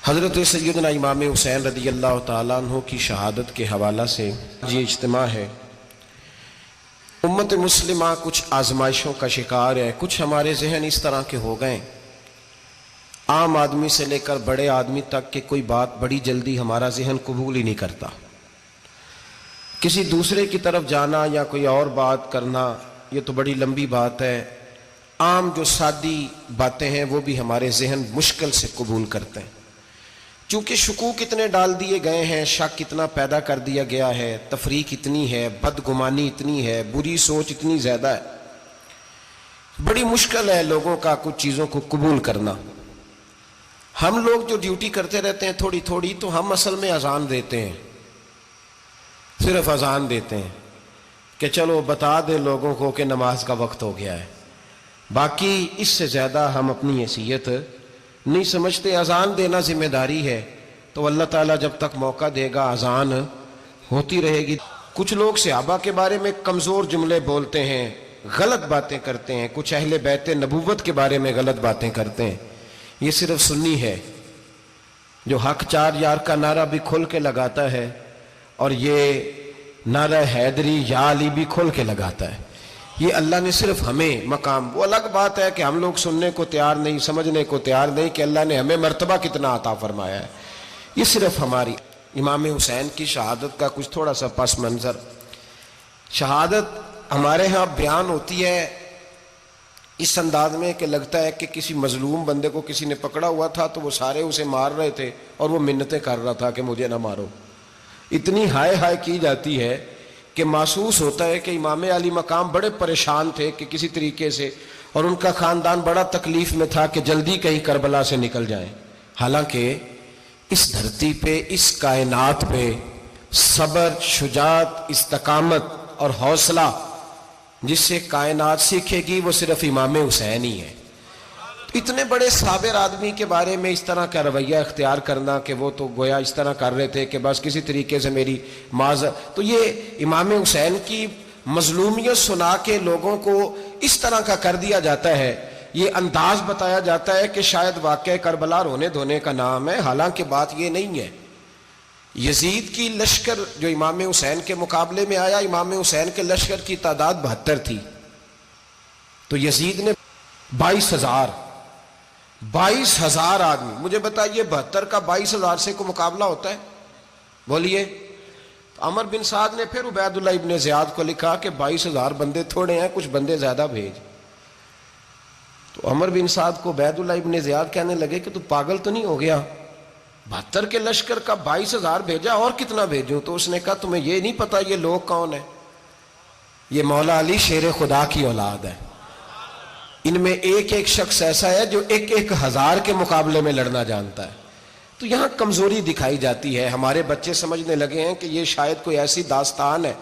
حضرت سیدنا امام حسین رضی اللہ تعالیٰ عنہ کی شہادت کے حوالہ سے یہ اجتماع ہے۔ امت مسلمہ کچھ آزمائشوں کا شکار ہے، کچھ ہمارے ذہن اس طرح کے ہو گئے، عام آدمی سے لے کر بڑے آدمی تک کہ کوئی بات بڑی جلدی ہمارا ذہن قبول ہی نہیں کرتا۔ کسی دوسرے کی طرف جانا یا کوئی اور بات کرنا یہ تو بڑی لمبی بات ہے، عام جو سادی باتیں ہیں وہ بھی ہمارے ذہن مشکل سے قبول کرتے ہیں، چونکہ شکوک اتنے ڈال دیے گئے ہیں، شک اتنا پیدا کر دیا گیا ہے، تفریق اتنی ہے، بدگمانی اتنی ہے، بری سوچ اتنی زیادہ ہے، بڑی مشکل ہے لوگوں کا کچھ چیزوں کو قبول کرنا۔ ہم لوگ جو ڈیوٹی کرتے رہتے ہیں تھوڑی تھوڑی، تو ہم اصل میں اذان دیتے ہیں، صرف اذان دیتے ہیں کہ چلو بتا دیں لوگوں کو کہ نماز کا وقت ہو گیا ہے، باقی اس سے زیادہ ہم اپنی حیثیت نہیں سمجھتے۔ اذان دینا ذمہ داری ہے، تو اللہ تعالیٰ جب تک موقع دے گا اذان ہوتی رہے گی۔ کچھ لوگ صحابہ کے بارے میں کمزور جملے بولتے ہیں، غلط باتیں کرتے ہیں، کچھ اہل بیت نبوت کے بارے میں غلط باتیں کرتے ہیں، یہ صرف سنی ہے جو حق چار یار کا نعرہ بھی کھل کے لگاتا ہے، اور یہ نعرہ حیدری یا علی بھی کھل کے لگاتا ہے۔ یہ اللہ نے صرف ہمیں مقام، وہ الگ بات ہے کہ ہم لوگ سننے کو تیار نہیں، سمجھنے کو تیار نہیں کہ اللہ نے ہمیں مرتبہ کتنا عطا فرمایا ہے۔ یہ صرف ہماری امام حسین کی شہادت کا کچھ تھوڑا سا پس منظر۔ شہادت ہمارے ہاں بیان ہوتی ہے اس انداز میں کہ لگتا ہے کہ کسی مظلوم بندے کو کسی نے پکڑا ہوا تھا تو وہ سارے اسے مار رہے تھے اور وہ منتیں کر رہا تھا کہ مجھے نہ مارو، اتنی ہائے ہائے کی جاتی ہے کہ محسوس ہوتا ہے کہ امام علی مقام بڑے پریشان تھے کہ کسی طریقے سے، اور ان کا خاندان بڑا تکلیف میں تھا کہ جلدی کہیں کربلا سے نکل جائیں۔ حالانکہ اس دھرتی پہ، اس کائنات پہ صبر، شجاعت، استقامت اور حوصلہ جس سے کائنات سیکھے گی وہ صرف امام حسین ہی ہے۔ اتنے بڑے صابر آدمی کے بارے میں اس طرح کا رویہ اختیار کرنا کہ وہ تو گویا اس طرح کر رہے تھے کہ بس کسی طریقے سے میری تو یہ امام حسین کی مظلومیت سنا کے لوگوں کو اس طرح کا کر دیا جاتا ہے، یہ انداز بتایا جاتا ہے کہ شاید واقعہ کربلا رونے دھونے کا نام ہے، حالانکہ بات یہ نہیں ہے۔ یزید کی لشکر جو امام حسین کے مقابلے میں آیا، امام حسین کے لشکر کی تعداد 72 تھی، تو یزید نے 22,000 آدمی، مجھے بتائیے 72 کا 22,000 سے کو مقابلہ ہوتا ہے؟ بولیے۔ عمر بن سعد نے پھر عبید اللہ ابن زیاد کو لکھا کہ 22,000 بندے تھوڑے ہیں، کچھ بندے زیادہ بھیج۔ تو عمر بن سعد کو عبید اللہ ابن زیاد کہنے لگے کہ تو پاگل تو نہیں ہو گیا، 72 کے لشکر کا 22,000 بھیجا، اور کتنا بھیجوں؟ تو اس نے کہا تمہیں یہ نہیں پتا یہ لوگ کون ہیں؟ یہ مولا علی شیر خدا کی اولاد ہے، ان میں ایک ایک شخص ایسا ہے جو 1,000 کے مقابلے میں لڑنا جانتا ہے۔ تو یہاں کمزوری دکھائی جاتی ہے، ہمارے بچے سمجھنے لگے ہیں کہ یہ شاید کوئی ایسی داستان ہے،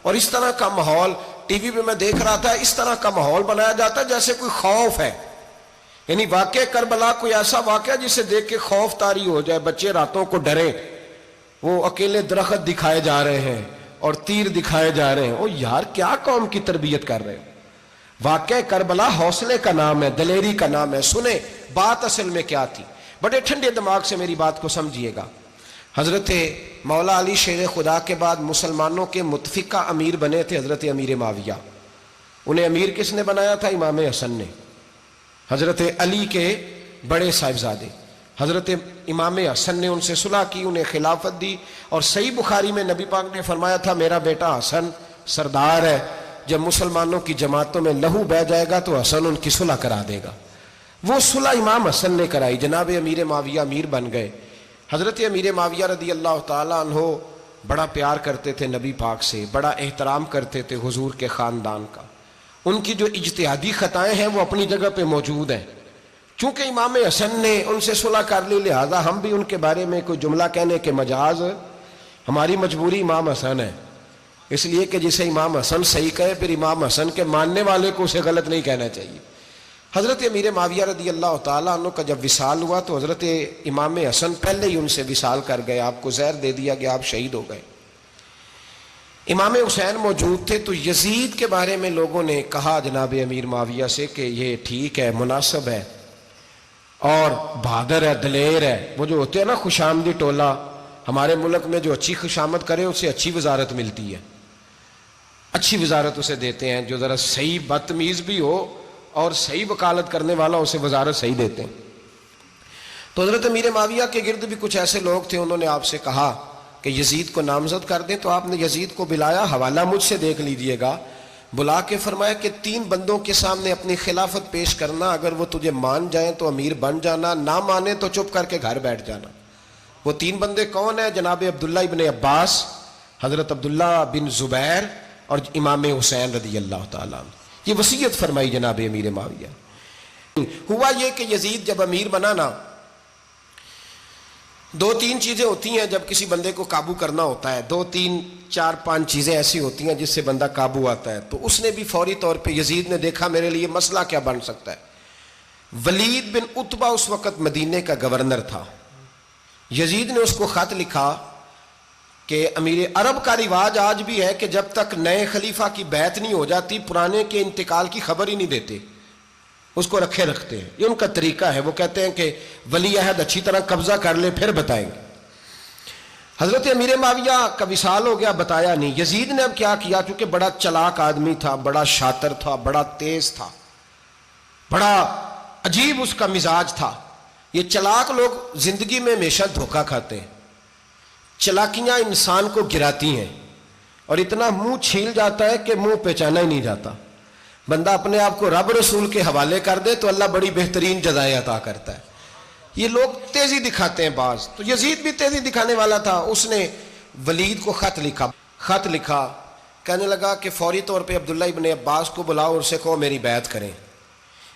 اور اس طرح کا ماحول ٹی وی پہ میں دیکھ رہا تھا، اس طرح کا ماحول بنایا جاتا ہے جیسے کوئی خوف ہے، یعنی واقع کربلا کوئی ایسا واقعہ جسے دیکھ کے خوف طاری ہو جائے، بچے راتوں کو ڈرے، وہ اکیلے درخت دکھائے جا رہے ہیں اور تیر دکھائے جا رہے ہیں۔ او یار کیا قوم کی تربیت کر رہے ہیں؟ واقعہ کربلا حوصلے کا نام ہے، دلیری کا نام ہے۔ سنیں بات اصل میں کیا تھی، بڑے ٹھنڈے دماغ سے میری بات کو سمجھیے گا۔ حضرت مولا علی شیر خدا کے بعد مسلمانوں کے متفقہ امیر بنے تھے حضرت امیر معاویہ۔ انہیں امیر کس نے بنایا تھا؟ امام حسن نے، حضرت علی کے بڑے صاحبزادے۔ حضرت امام حسن نے ان سے صلح کی، انہیں خلافت دی، اور صحیح بخاری میں نبی پاک نے فرمایا تھا میرا بیٹا حسن سردار ہے، جب مسلمانوں کی جماعتوں میں لہو بہہ جائے گا تو حسن ان کی صلح کرا دے گا۔ وہ صلح امام حسن نے کرائی، جناب امیر معاویہ امیر بن گئے۔ حضرت امیر معاویہ رضی اللہ تعالیٰ عنہ بڑا پیار کرتے تھے نبی پاک سے، بڑا احترام کرتے تھے حضور کے خاندان کا، ان کی جو اجتہادی خطائیں ہیں وہ اپنی جگہ پہ موجود ہیں، چونکہ امام حسن نے ان سے صلح کر لی، لہذا ہم بھی ان کے بارے میں کوئی جملہ کہنے کے مجاز، ہماری مجبوری امام حسن ہے، اس لیے کہ جسے امام حسن صحیح کہے پھر امام حسن کے ماننے والے کو اسے غلط نہیں کہنا چاہیے۔ حضرت امیر معاویہ رضی اللہ تعالیٰ عنہ کا جب وصال ہوا تو حضرت امام حسن پہلے ہی ان سے وصال کر گئے، آپ کو زہر دے دیا گیا، آپ شہید ہو گئے۔ امام حسین موجود تھے، تو یزید کے بارے میں لوگوں نے کہا جناب امیر معاویہ سے کہ یہ ٹھیک ہے، مناسب ہے، اور بہادر ہے، دلیر ہے. وہ جو ہوتے ہیں نا خوش آمدی ٹولہ، ہمارے ملک میں جو اچھی خوشامد کرے اسے اچھی وزارت ملتی ہے، اچھی وزارت اسے دیتے ہیں. جو ذرا صحیح بدتمیز بھی ہو اور صحیح وکالت کرنے والا اسے وزارت صحیح دیتے ہیں. تو حضرت امیر معاویہ کے گرد بھی کچھ ایسے لوگ تھے، انہوں نے آپ سے کہا کہ یزید کو نامزد کر دیں. تو آپ نے یزید کو بلایا، حوالہ مجھ سے دیکھ لیجئے گا. بلا کے فرمایا کہ 3 بندوں کے سامنے اپنی خلافت پیش کرنا، اگر وہ تجھے مان جائیں تو امیر بن جانا، نہ مانے تو چپ کر کے گھر بیٹھ جانا. وہ 3 بندے کون ہیں؟ جناب عبداللہ ابن عباس، حضرت عبداللہ بن زبیر اور امام حسین رضی اللہ تعالیٰ عنہ. یہ وصیت فرمائی جناب امیر معاویہ. ہوا یہ کہ یزید جب امیر بنا نا، 2-3 چیزیں ہوتی ہیں جب کسی بندے کو قابو کرنا ہوتا ہے، 2-3-4-5 چیزیں ایسی ہوتی ہیں جس سے بندہ قابو آتا ہے. تو اس نے بھی فوری طور پہ، یزید نے دیکھا میرے لیے مسئلہ کیا بن سکتا ہے. ولید بن عتبہ اس وقت مدینے کا گورنر تھا. یزید نے اس کو خط لکھا کہ امیر عرب کا رواج آج بھی ہے کہ جب تک نئے خلیفہ کی بیعت نہیں ہو جاتی پرانے کے انتقال کی خبر ہی نہیں دیتے، اس کو رکھے رکھتے ہیں. یہ ان کا طریقہ ہے. وہ کہتے ہیں کہ ولی عہد اچھی طرح قبضہ کر لے پھر بتائیں گے. حضرت امیر معاویہ کا وصال ہو گیا، بتایا نہیں. یزید نے اب کیا کیا، چونکہ بڑا چلاک آدمی تھا، بڑا شاطر تھا، بڑا تیز تھا، بڑا عجیب اس کا مزاج تھا. یہ چلاک لوگ زندگی میں ہمیشہ دھوکہ کھاتے ہیں. چلاکیاں انسان کو گراتی ہیں اور اتنا منہ چھیل جاتا ہے کہ منہ پہچانا ہی نہیں جاتا. بندہ اپنے آپ کو رب رسول کے حوالے کر دے تو اللہ بڑی بہترین جزائیں عطا کرتا ہے. یہ لوگ تیزی دکھاتے ہیں بعض. تو یزید بھی تیزی دکھانے والا تھا. اس نے ولید کو خط لکھا کہنے لگا کہ فوری طور پہ عبداللہ ابن عباس کو بلاؤ اور اسے کہو میری بیعت کریں.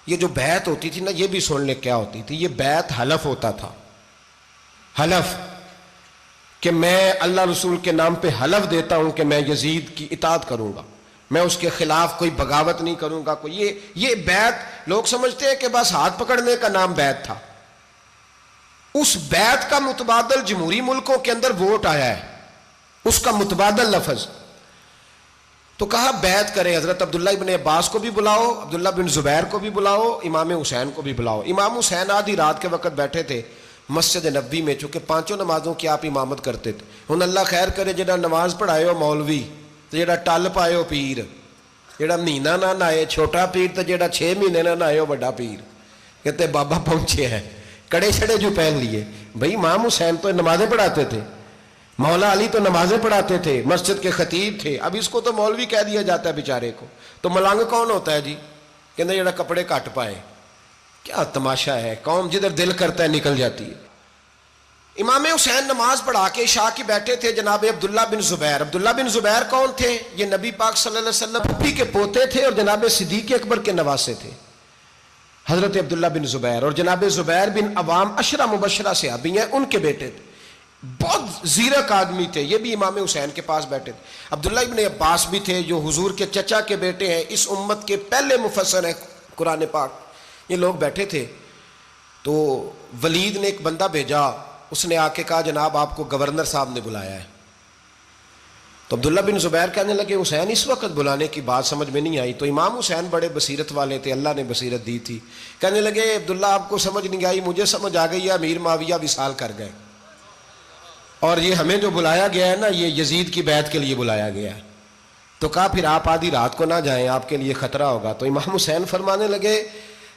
یہ جو بیعت ہوتی تھی نا، یہ بھی سن لے کیا ہوتی تھی. یہ بیعت حلف ہوتا تھا. حلف کہ میں اللہ رسول کے نام پہ حلف دیتا ہوں کہ میں یزید کی اطاعت کروں گا، میں اس کے خلاف کوئی بغاوت نہیں کروں گا. یہ بیعت لوگ سمجھتے ہیں کہ بس ہاتھ پکڑنے کا نام بیعت تھا. اس بیعت کا متبادل جمہوری ملکوں کے اندر ووٹ آیا ہے، اس کا متبادل لفظ. تو کہا بیعت کرے. حضرت عبداللہ ابن عباس کو بھی بلاؤ، عبداللہ بن زبیر کو بھی بلاؤ، امام حسین کو بھی بلاؤ. امام حسین آدھی رات کے وقت بیٹھے تھے مسجد نبوی میں، چونکہ 5 نمازوں کی آپ امامت کرتے تھے. ہن اللہ خیر کرے جڑا نماز پڑھائے ہو مولوی تو جڑا ٹل پائے ہو پیر، جڑا مہینہ نہ نہائے چھوٹا پیر تو جڑا 6 مہینے نہ نہائے ہو بڑا پیر. کہتے بابا پہنچے ہیں، کڑے چھڑے جو پہن لیے. بھائی امام حسین تو نمازیں پڑھاتے تھے، مولا علی تو نمازیں پڑھاتے تھے، مسجد کے خطیب تھے. اب اس کو تو مولوی کہہ دیا جاتا ہے بیچارے کو. تو ملنگ کون ہوتا ہے جی؟ کہتے جڑا کپڑے کٹ پائے. کیا تماشا ہے، قوم جدھر دل کرتا ہے نکل جاتی ہے. امام حسین نماز پڑھا کے عشاء کی بیٹھے تھے جناب عبداللہ بن زبیر. عبداللہ بن زبیر کون تھے؟ یہ نبی پاک صلی اللہ علیہ وسلم پھپھی کے پوتے تھے اور جناب صدیق اکبر کے نواسے تھے. حضرت عبداللہ بن زبیر اور جناب زبیر بن عوام عشرہ مبشرہ صحابی ہیں، ان کے بیٹے تھے. بہت زیرک آدمی تھے. یہ بھی امام حسین کے پاس بیٹھے تھے. عبداللہ ابن عباس بھی تھے جو حضور کے چچا کے بیٹے ہیں، اس امت کے پہلے مفسر ہیں قرآن پاک. یہ لوگ بیٹھے تھے. تو ولید نے ایک بندہ بھیجا، اس نے آ کے کہا جناب آپ کو گورنر صاحب نے بلایا ہے. تو عبداللہ بن زبیر کہنے لگے حسین اس وقت بلانے کی بات سمجھ میں نہیں آئی. تو امام حسین بڑے بصیرت والے تھے، اللہ نے بصیرت دی تھی. کہنے لگے عبداللہ آپ کو سمجھ نہیں آئی، مجھے سمجھ آ گئی ہے، امیر معاویہ وصال کر گئے اور یہ ہمیں جو بلایا گیا ہے نا یہ یزید کی بیعت کے لیے بلایا گیا ہے. تو کہا پھر آپ آدھی رات کو نہ جائیں، آپ کے لیے خطرہ ہوگا. تو امام حسین فرمانے لگے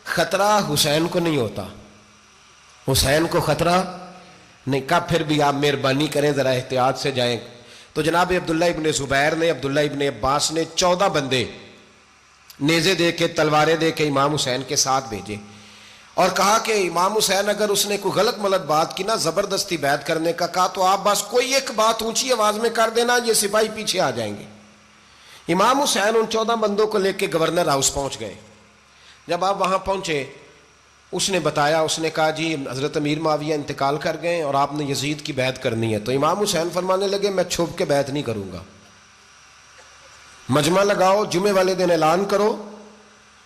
خطرہ حسین کو نہیں ہوتا، حسین کو خطرہ نہیں. کہا پھر بھی آپ مہربانی کریں ذرا احتیاط سے جائیں. تو جناب عبداللہ ابن زبیر نے، عبداللہ ابن عباس نے 14 بندے نیزے دے کے تلواریں دے کے امام حسین کے ساتھ بھیجے اور کہا کہ امام حسین اگر اس نے کوئی غلط ملت بات کی نا زبردستی بیعت کرنے کا کہا تو آپ بس کوئی ایک بات اونچی آواز میں کر دینا، یہ سپاہی پیچھے آ جائیں گے. امام حسین ان 14 بندوں کو لے کے گورنر ہاؤس پہنچ گئے. جب آپ وہاں پہنچے اس نے بتایا، اس نے کہا جی حضرت امیر معاویہ انتقال کر گئے اور آپ نے یزید کی بیعت کرنی ہے. تو امام حسین فرمانے لگے میں چھپ کے بیعت نہیں کروں گا. مجمع لگاؤ، جمعے والے دن اعلان کرو.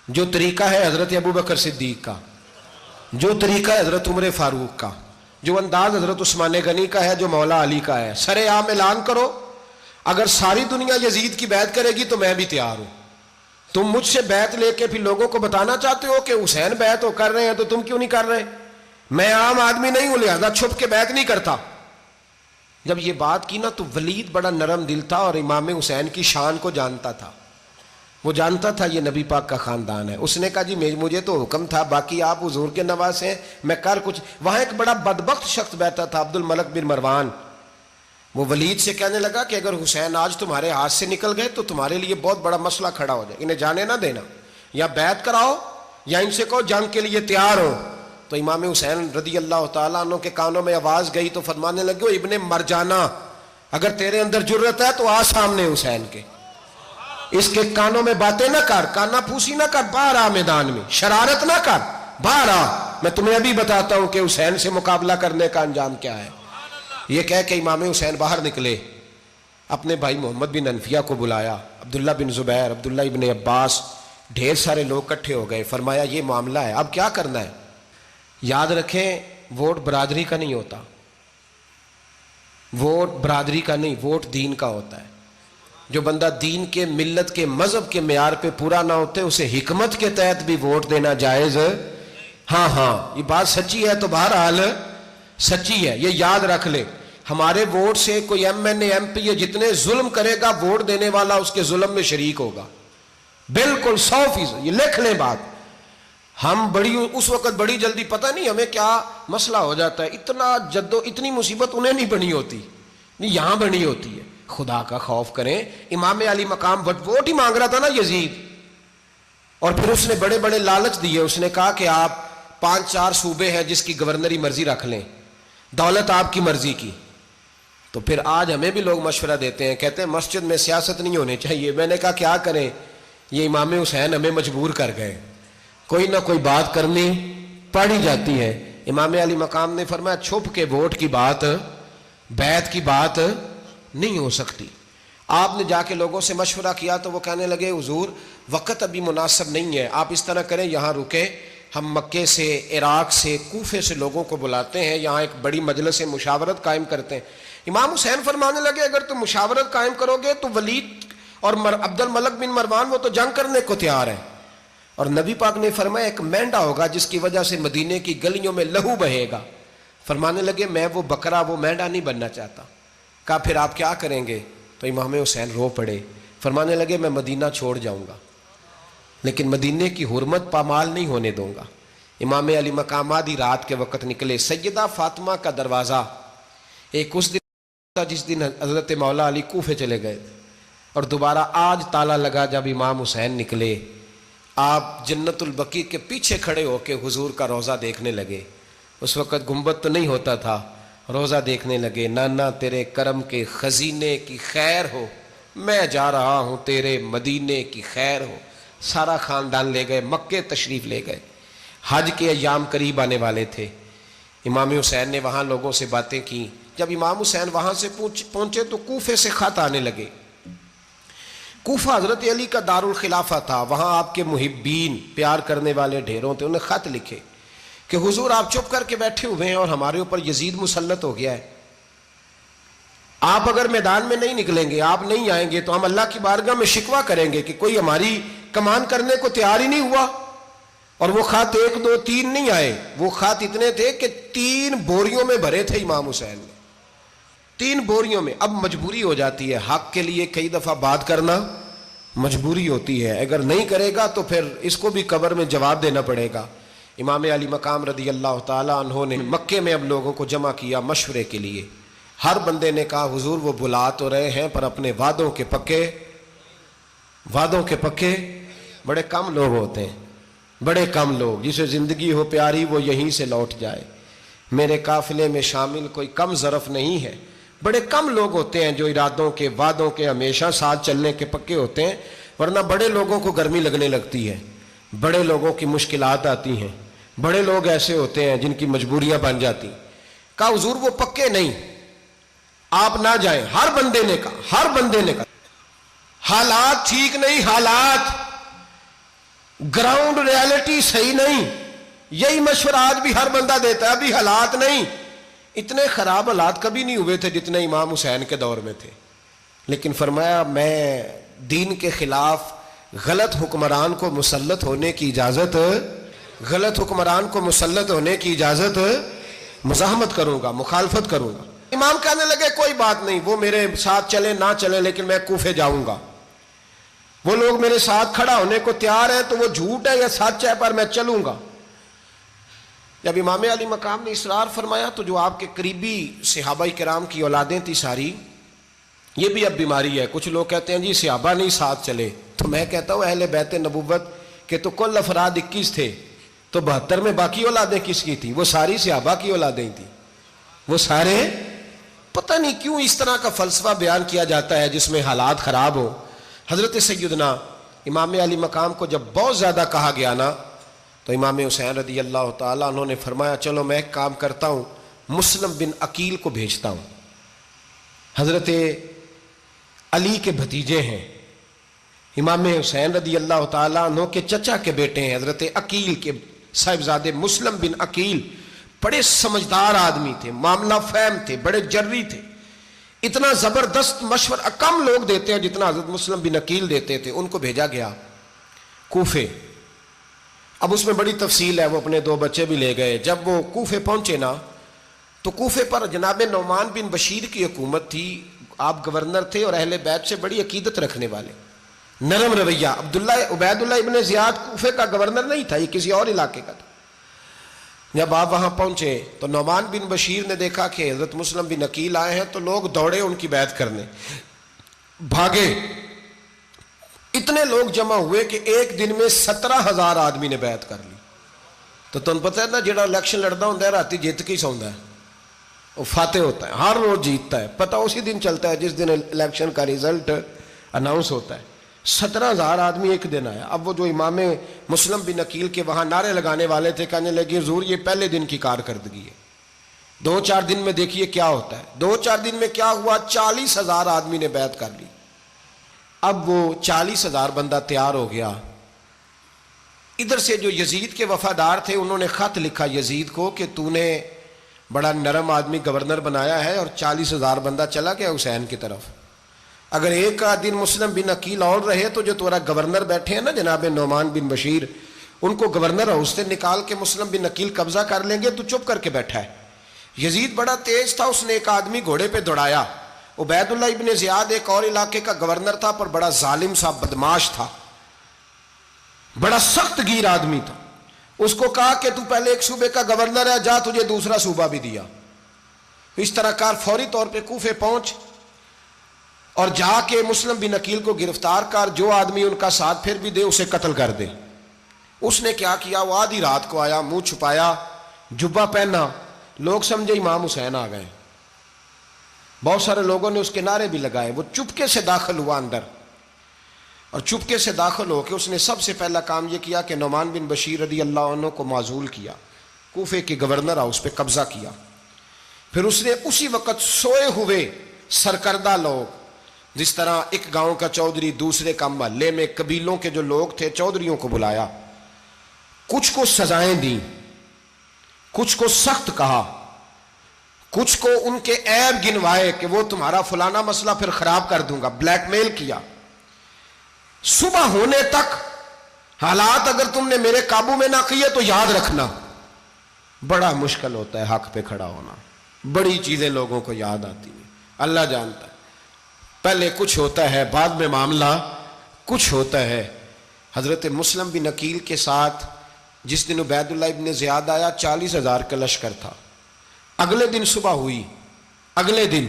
جو طریقہ ہے حضرت ابو بکر صدیق کا، جو طریقہ ہے حضرت عمر فاروق کا، جو انداز حضرت عثمان غنی کا ہے، جو مولا علی کا ہے، سر عام اعلان کرو. اگر ساری دنیا یزید کی بیعت کرے گی تو میں بھی تیار ہوں. تم مجھ سے بیعت لے کے پھر لوگوں کو بتانا چاہتے ہو کہ حسین بیعت ہو کر رہے ہیں تو تم کیوں نہیں کر رہے؟ میں عام آدمی نہیں ہوں لہذا چھپ کے بیعت نہیں کرتا. جب یہ بات کی نا تو ولید بڑا نرم دل تھا اور امام حسین کی شان کو جانتا تھا. وہ جانتا تھا یہ نبی پاک کا خاندان ہے. اس نے کہا جی مجھے تو حکم تھا، باقی آپ حضور کے نواز ہیں، میں کر کچھ. وہاں ایک بڑا بدبخت شخص بیٹھا تھا، عبد الملک بن مروان. وہ ولید سے کہنے لگا کہ اگر حسین آج تمہارے ہاتھ سے نکل گئے تو تمہارے لیے بہت بڑا مسئلہ کھڑا ہو جائے، انہیں جانے نہ دینا، یا بیعت کراؤ یا ان سے کہو جنگ کے لیے تیار ہو. تو امام حسین رضی اللہ تعالیٰ عنہ کے کانوں میں آواز گئی تو فرمانے لگے ابن مرجانہ، اگر تیرے اندر جرت ہے تو آ سامنے حسین کے، اس کے کانوں میں باتیں نہ کر، کانا پھوسی نہ کر، باہر آ میدان میں، شرارت نہ کر، باہر آ، میں تمہیں ابھی بتاتا ہوں کہ حسین سے مقابلہ کرنے کا انجام کیا ہے. یہ کہہ کہ امام حسین باہر نکلے، اپنے بھائی محمد بن انفیہ کو بلایا، عبداللہ بن زبیر، عبداللہ ابن عباس، ڈھیر سارے لوگ اکٹھے ہو گئے. فرمایا یہ معاملہ ہے، اب کیا کرنا ہے. یاد رکھیں ووٹ برادری کا نہیں ہوتا، ووٹ برادری کا نہیں، ووٹ دین کا ہوتا ہے. جو بندہ دین کے، ملت کے، مذہب کے معیار پہ پورا نہ ہوتے اسے حکمت کے تحت بھی ووٹ دینا جائز. ہاں یہ بات سچی ہے تو بہرحال سچی ہے، یہ یاد رکھ لے. ہمارے ووٹ سے کوئی ایم این اے، ایم پی اے جتنے ظلم کرے گا، ووٹ دینے والا اس کے ظلم میں شریک ہوگا، بالکل 100%. یہ لکھ لیں بات. ہم اس وقت بڑی جلدی، پتہ نہیں ہمیں کیا مسئلہ ہو جاتا ہے، اتنی مصیبت انہیں نہیں بنی ہوتی، نہیں یہاں بنی ہوتی ہے. خدا کا خوف کریں. امام علی مقام ووٹ ہی مانگ رہا تھا نا یزید، اور پھر اس نے بڑے بڑے لالچ دیے. اس نے کہا کہ آپ 5-4 صوبے ہیں جس کی گورنری مرضی رکھ لیں، دولت آپ کی مرضی کی. تو پھر آج ہمیں بھی لوگ مشورہ دیتے ہیں، کہتے ہیں مسجد میں سیاست نہیں ہونی چاہیے. میں نے کہا کیا کریں، یہ امام حسین ہمیں مجبور کر گئے، کوئی نہ کوئی بات کرنی پڑ ہی جاتی ہے. امام علی مقام نے فرمایا چھپ کے ووٹ کی بات، بیعت کی بات نہیں ہو سکتی. آپ نے جا کے لوگوں سے مشورہ کیا تو وہ کہنے لگے حضور وقت ابھی مناسب نہیں ہے، آپ اس طرح کریں یہاں رکے، ہم مکے سے، عراق سے، کوفے سے لوگوں کو بلاتے ہیں، یہاں ایک بڑی مجلس مشاورت قائم کرتے ہیں. امام حسین فرمانے لگے اگر تم مشاورت قائم کرو گے تو ولید اور عبد الملک بن مروان وہ تو جنگ کرنے کو تیار ہیں، اور نبی پاک نے فرمایا ایک مینڈا ہوگا جس کی وجہ سے مدینے کی گلیوں میں لہو بہے گا. فرمانے لگے میں وہ بکرا، وہ مینڈا نہیں بننا چاہتا. کہا پھر آپ کیا کریں گے؟ تو امام حسین رو پڑے، فرمانے لگے میں مدینہ چھوڑ جاؤں گا لیکن مدینے کی حرمت پامال نہیں ہونے دوں گا. امام علی مقام آدھی رات کے وقت نکلے. سیدہ فاطمہ کا دروازہ ایک اس دن تھا جس دن حضرت مولا علی کوفے چلے گئے، اور دوبارہ آج تالا لگا جب امام حسین نکلے. آپ جنت البقیع کے پیچھے کھڑے ہو کے حضور کا روضہ دیکھنے لگے. اس وقت گنبد تو نہیں ہوتا تھا، روضہ دیکھنے لگے. نانا تیرے کرم کے خزینے کی خیر ہو، میں جا رہا ہوں تیرے مدینے کی خیر ہو. سارا خاندان لے گئے، مکے تشریف لے گئے. حج کے ایام قریب آنے والے تھے. امام حسین نے وہاں لوگوں سے باتیں کی. جب امام حسین وہاں سے پہنچے تو کوفے سے خط آنے لگے. کوفہ حضرت علی کا دارالخلافہ تھا، وہاں آپ کے محبین، پیار کرنے والے ڈھیروں تھے. انہیں خط لکھے کہ حضور آپ چپ کر کے بیٹھے ہوئے ہیں اور ہمارے اوپر یزید مسلط ہو گیا ہے. آپ اگر میدان میں نہیں نکلیں گے، آپ نہیں آئیں گے تو ہم اللہ کی بارگاہ میں شکوہ کریں گے کہ کوئی ہماری کمان کرنے کو تیار ہی نہیں ہوا. اور وہ خط 1 2 3 نہیں آئے، وہ خط اتنے تھے کہ 3 بوریوں میں بھرے تھے امام حسین نے، 3 بوریوں میں. اب مجبوری ہو جاتی ہے، حق کے لیے کئی دفعہ بات کرنا مجبوری ہوتی ہے، اگر نہیں کرے گا تو پھر اس کو بھی قبر میں جواب دینا پڑے گا. امام علی مقام رضی اللہ تعالیٰ عنہ نے مکے میں اب لوگوں کو جمع کیا مشورے کے لیے. ہر بندے نے کہا حضور وہ بلا تو رہے ہیں پر اپنے وعدوں کے پکے. بڑے کم لوگ ہوتے ہیں، بڑے کم لوگ، جسے زندگی ہو پیاری وہ یہیں سے لوٹ جائے. میرے قافلے میں شامل کوئی کم ظرف نہیں ہے. بڑے کم لوگ ہوتے ہیں جو ارادوں کے، وعدوں کے، ہمیشہ ساتھ چلنے کے پکے ہوتے ہیں، ورنہ بڑے لوگوں کو گرمی لگنے لگتی ہے، بڑے لوگوں کی مشکلات آتی ہیں، بڑے لوگ ایسے ہوتے ہیں جن کی مجبوریاں بن جاتی. کہا حضور وہ پکے نہیں، آپ نہ جائیں. ہر بندے نے کہا حالات ٹھیک نہیں، حالات گراؤنڈ ریالٹی صحیح نہیں. یہی مشورہ آج بھی ہر بندہ دیتا ہے، ابھی حالات نہیں. اتنے خراب حالات کبھی نہیں ہوئے تھے جتنے امام حسین کے دور میں تھے. لیکن فرمایا میں دین کے خلاف غلط حکمران کو مسلط ہونے کی اجازت غلط حکمران کو مسلط ہونے کی اجازت مزاحمت کروں گا، مخالفت کروں گا۔ امام کہنے لگے کوئی بات نہیں، وہ میرے ساتھ چلے نہ چلے لیکن میں کوفے جاؤں گا، وہ لوگ میرے ساتھ کھڑا ہونے کو تیار ہے تو وہ جھوٹ ہے یا سچ ہے پر میں چلوں گا۔ جب امام علی مقام نے اصرار فرمایا تو جو آپ کے قریبی صحابہ کرام کی اولادیں تھی ساری، یہ بھی اب بیماری ہے، کچھ لوگ کہتے ہیں جی صحابہ نہیں ساتھ چلے، تو میں کہتا ہوں اہل بیت نبوت کے تو کل افراد 21 تھے، تو 72 میں باقی اولادیں کس کی تھیں؟ وہ ساری صحابہ کی اولادیں تھیں، وہ سارے، پتہ نہیں کیوں اس طرح کا فلسفہ بیان کیا جاتا ہے جس میں حالات خراب ہو۔ حضرت سیدنا امام علی مقام کو جب بہت زیادہ کہا گیا نا تو امام حسین رضی اللہ تعالیٰ انہوں نے فرمایا چلو میں ایک کام کرتا ہوں، مسلم بن عقیل کو بھیجتا ہوں، حضرت علی کے بھتیجے ہیں، امام حسین رضی اللہ تعالیٰ عنہ کے چچا کے بیٹے ہیں، حضرت عقیل کے صاحبزادے مسلم بن عقیل، بڑے سمجھدار آدمی تھے، معاملہ فہم تھے، بڑے جری تھے، اتنا زبردست مشورہ کم لوگ دیتے ہیں جتنا حضرت مسلم بن عقیل دیتے تھے۔ ان کو بھیجا گیا کوفے۔ اب اس میں بڑی تفصیل ہے، وہ اپنے 2 بچے بھی لے گئے۔ جب وہ کوفے پہنچے نا تو کوفے پر جناب نعمان بن بشیر کی حکومت تھی، آپ گورنر تھے اور اہل بیت سے بڑی عقیدت رکھنے والے، نرم رویہ۔ عبید اللہ ابن زیاد کوفے کا گورنر نہیں تھا، یہ کسی اور علاقے کا تھا۔ جب آپ وہاں پہنچے تو نعمان بن بشیر نے دیکھا کہ حضرت مسلم بن عقیل آئے ہیں تو لوگ دوڑے ان کی بیعت کرنے، بھاگے، اتنے لوگ جمع ہوئے کہ ایک دن میں 17,000 آدمی نے بیعت کر لی۔ تو تم پتہ ہے نا جڑا الیکشن لڑنا ہوتا ہے راتی جیت کے ہی سوندا ہے، وہ فاتح ہوتا ہے، ہر روز جیتتا ہے، پتہ اسی دن چلتا ہے جس دن الیکشن کا ریزلٹ اناؤنس ہوتا ہے۔ 17,000 آدمی ایک دن آیا۔ اب وہ جو امام مسلم بن عقیل کے وہاں نعرے لگانے والے تھے کہنے لگے حضور یہ پہلے دن کی کارکردگی ہے، 2-4 دن میں دیکھیے کیا ہوتا ہے۔ 2-4 دن میں کیا ہوا؟ 40,000 آدمی نے بیعت کر لی۔ اب وہ 40,000 بندہ تیار ہو گیا۔ ادھر سے جو یزید کے وفادار تھے انہوں نے خط لکھا یزید کو کہ تو نے بڑا نرم آدمی گورنر بنایا ہے اور 40,000 بندہ چلا گیا حسین کی طرف، اگر ایک دن مسلم بن عقیل اور رہے تو جو تمہارا گورنر بیٹھے ہیں نا جناب نعمان بن بشیر، ان کو گورنر ہاؤس سے نکال کے مسلم بن عقیل قبضہ کر لیں گے، تو چپ کر کے بیٹھا ہے۔ یزید بڑا تیز تھا، اس نے ایک آدمی گھوڑے پہ دوڑایا۔ عبید اللہ ابن زیاد ایک اور علاقے کا گورنر تھا پر بڑا ظالم سا بدماش تھا، بڑا سخت گیر آدمی تھا۔ اس کو کہا کہ تو پہلے ایک صوبے کا گورنر ہے، جا تجھے دوسرا صوبہ بھی دیا۔ اس طرح کار فوری طور پہ کوفے پہنچ اور جا کے مسلم بن عقیل کو گرفتار کر، جو آدمی ان کا ساتھ پھر بھی دے اسے قتل کر دے۔ اس نے کیا کیا؟ وہ آدھی رات کو آیا، منہ چھپایا، جبہ پہنا، لوگ سمجھے امام حسین آ گئے۔ بہت سارے لوگوں نے اس کے نعرے بھی لگائے۔ وہ چپکے سے داخل ہوا اندر، اور چپکے سے داخل ہو کے اس نے سب سے پہلا کام یہ کیا کہ نعمان بن بشیر رضی اللہ عنہ کو معزول کیا، کوفے کے گورنر ہاؤس پہ قبضہ کیا۔ پھر اس نے اسی وقت سوئے ہوئے سرکردہ لوگ، جس طرح ایک گاؤں کا چودھری دوسرے کا محلے میں قبیلوں کے جو لوگ تھے چودھریوں کو بلایا، کچھ کو سزائیں دیں، کچھ کو سخت کہا، کچھ کو ان کے عیب گنوائے کہ وہ تمہارا فلانا مسئلہ پھر خراب کر دوں گا، بلیک میل کیا۔ صبح ہونے تک حالات اگر تم نے میرے قابو میں نہ کیے تو یاد رکھنا بڑا مشکل ہوتا ہے حق پہ کھڑا ہونا، بڑی چیزیں لوگوں کو یاد آتی ہیں، اللہ جانتا ہے۔ پہلے کچھ ہوتا ہے، بعد میں معاملہ کچھ ہوتا ہے۔ حضرت مسلم بن عقیل کے ساتھ جس دن عبید اللہ ابن زیاد آیا 40,000 کا لشکر تھا۔ اگلے دن صبح ہوئی، اگلے دن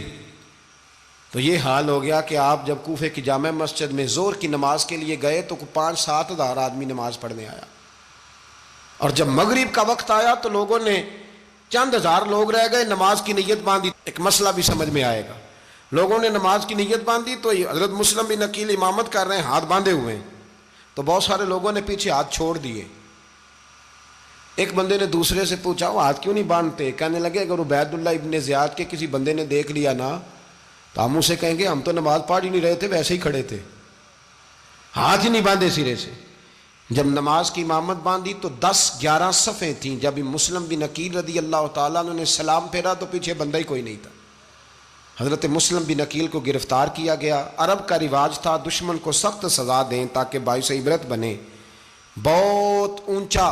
تو یہ حال ہو گیا کہ آپ جب کوفے کی جامع مسجد میں ظہر کی نماز کے لیے گئے تو 5-7 ہزار آدمی نماز پڑھنے آیا، اور جب مغرب کا وقت آیا تو لوگوں نے چند ہزار لوگ رہ گئے، نماز کی نیت باندھی۔ ایک مسئلہ بھی سمجھ میں آئے گا، لوگوں نے نماز کی نیت باندھی تو حضرت مسلم بن عقیل امامت کر رہے ہیں، ہاتھ باندھے ہوئے ہیں، تو بہت سارے لوگوں نے پیچھے ہاتھ چھوڑ دیے۔ ایک بندے نے دوسرے سے پوچھا وہ ہاتھ کیوں نہیں باندھتے؟ کہنے لگے اگر عبید اللہ ابن زیاد کے کسی بندے نے دیکھ لیا نا تو ہم اسے کہیں گے ہم تو نماز پڑھ ہی نہیں رہے تھے، ویسے ہی کھڑے تھے، ہاتھ ہی نہیں باندھے سرے سے۔ جب نماز کی امامت باندھی تو 10-11 صفیں تھیں۔ جب مسلم بن عقیل رضی اللہ تعالیٰ عنہ نے سلام پھیرا تو پیچھے بندہ ہی کوئی نہیں تھا۔ حضرت مسلم بن عقیل کو گرفتار کیا گیا۔ عرب کا رواج تھا دشمن کو سخت سزا دیں تاکہ باعث عبرت بنے۔ بہت اونچا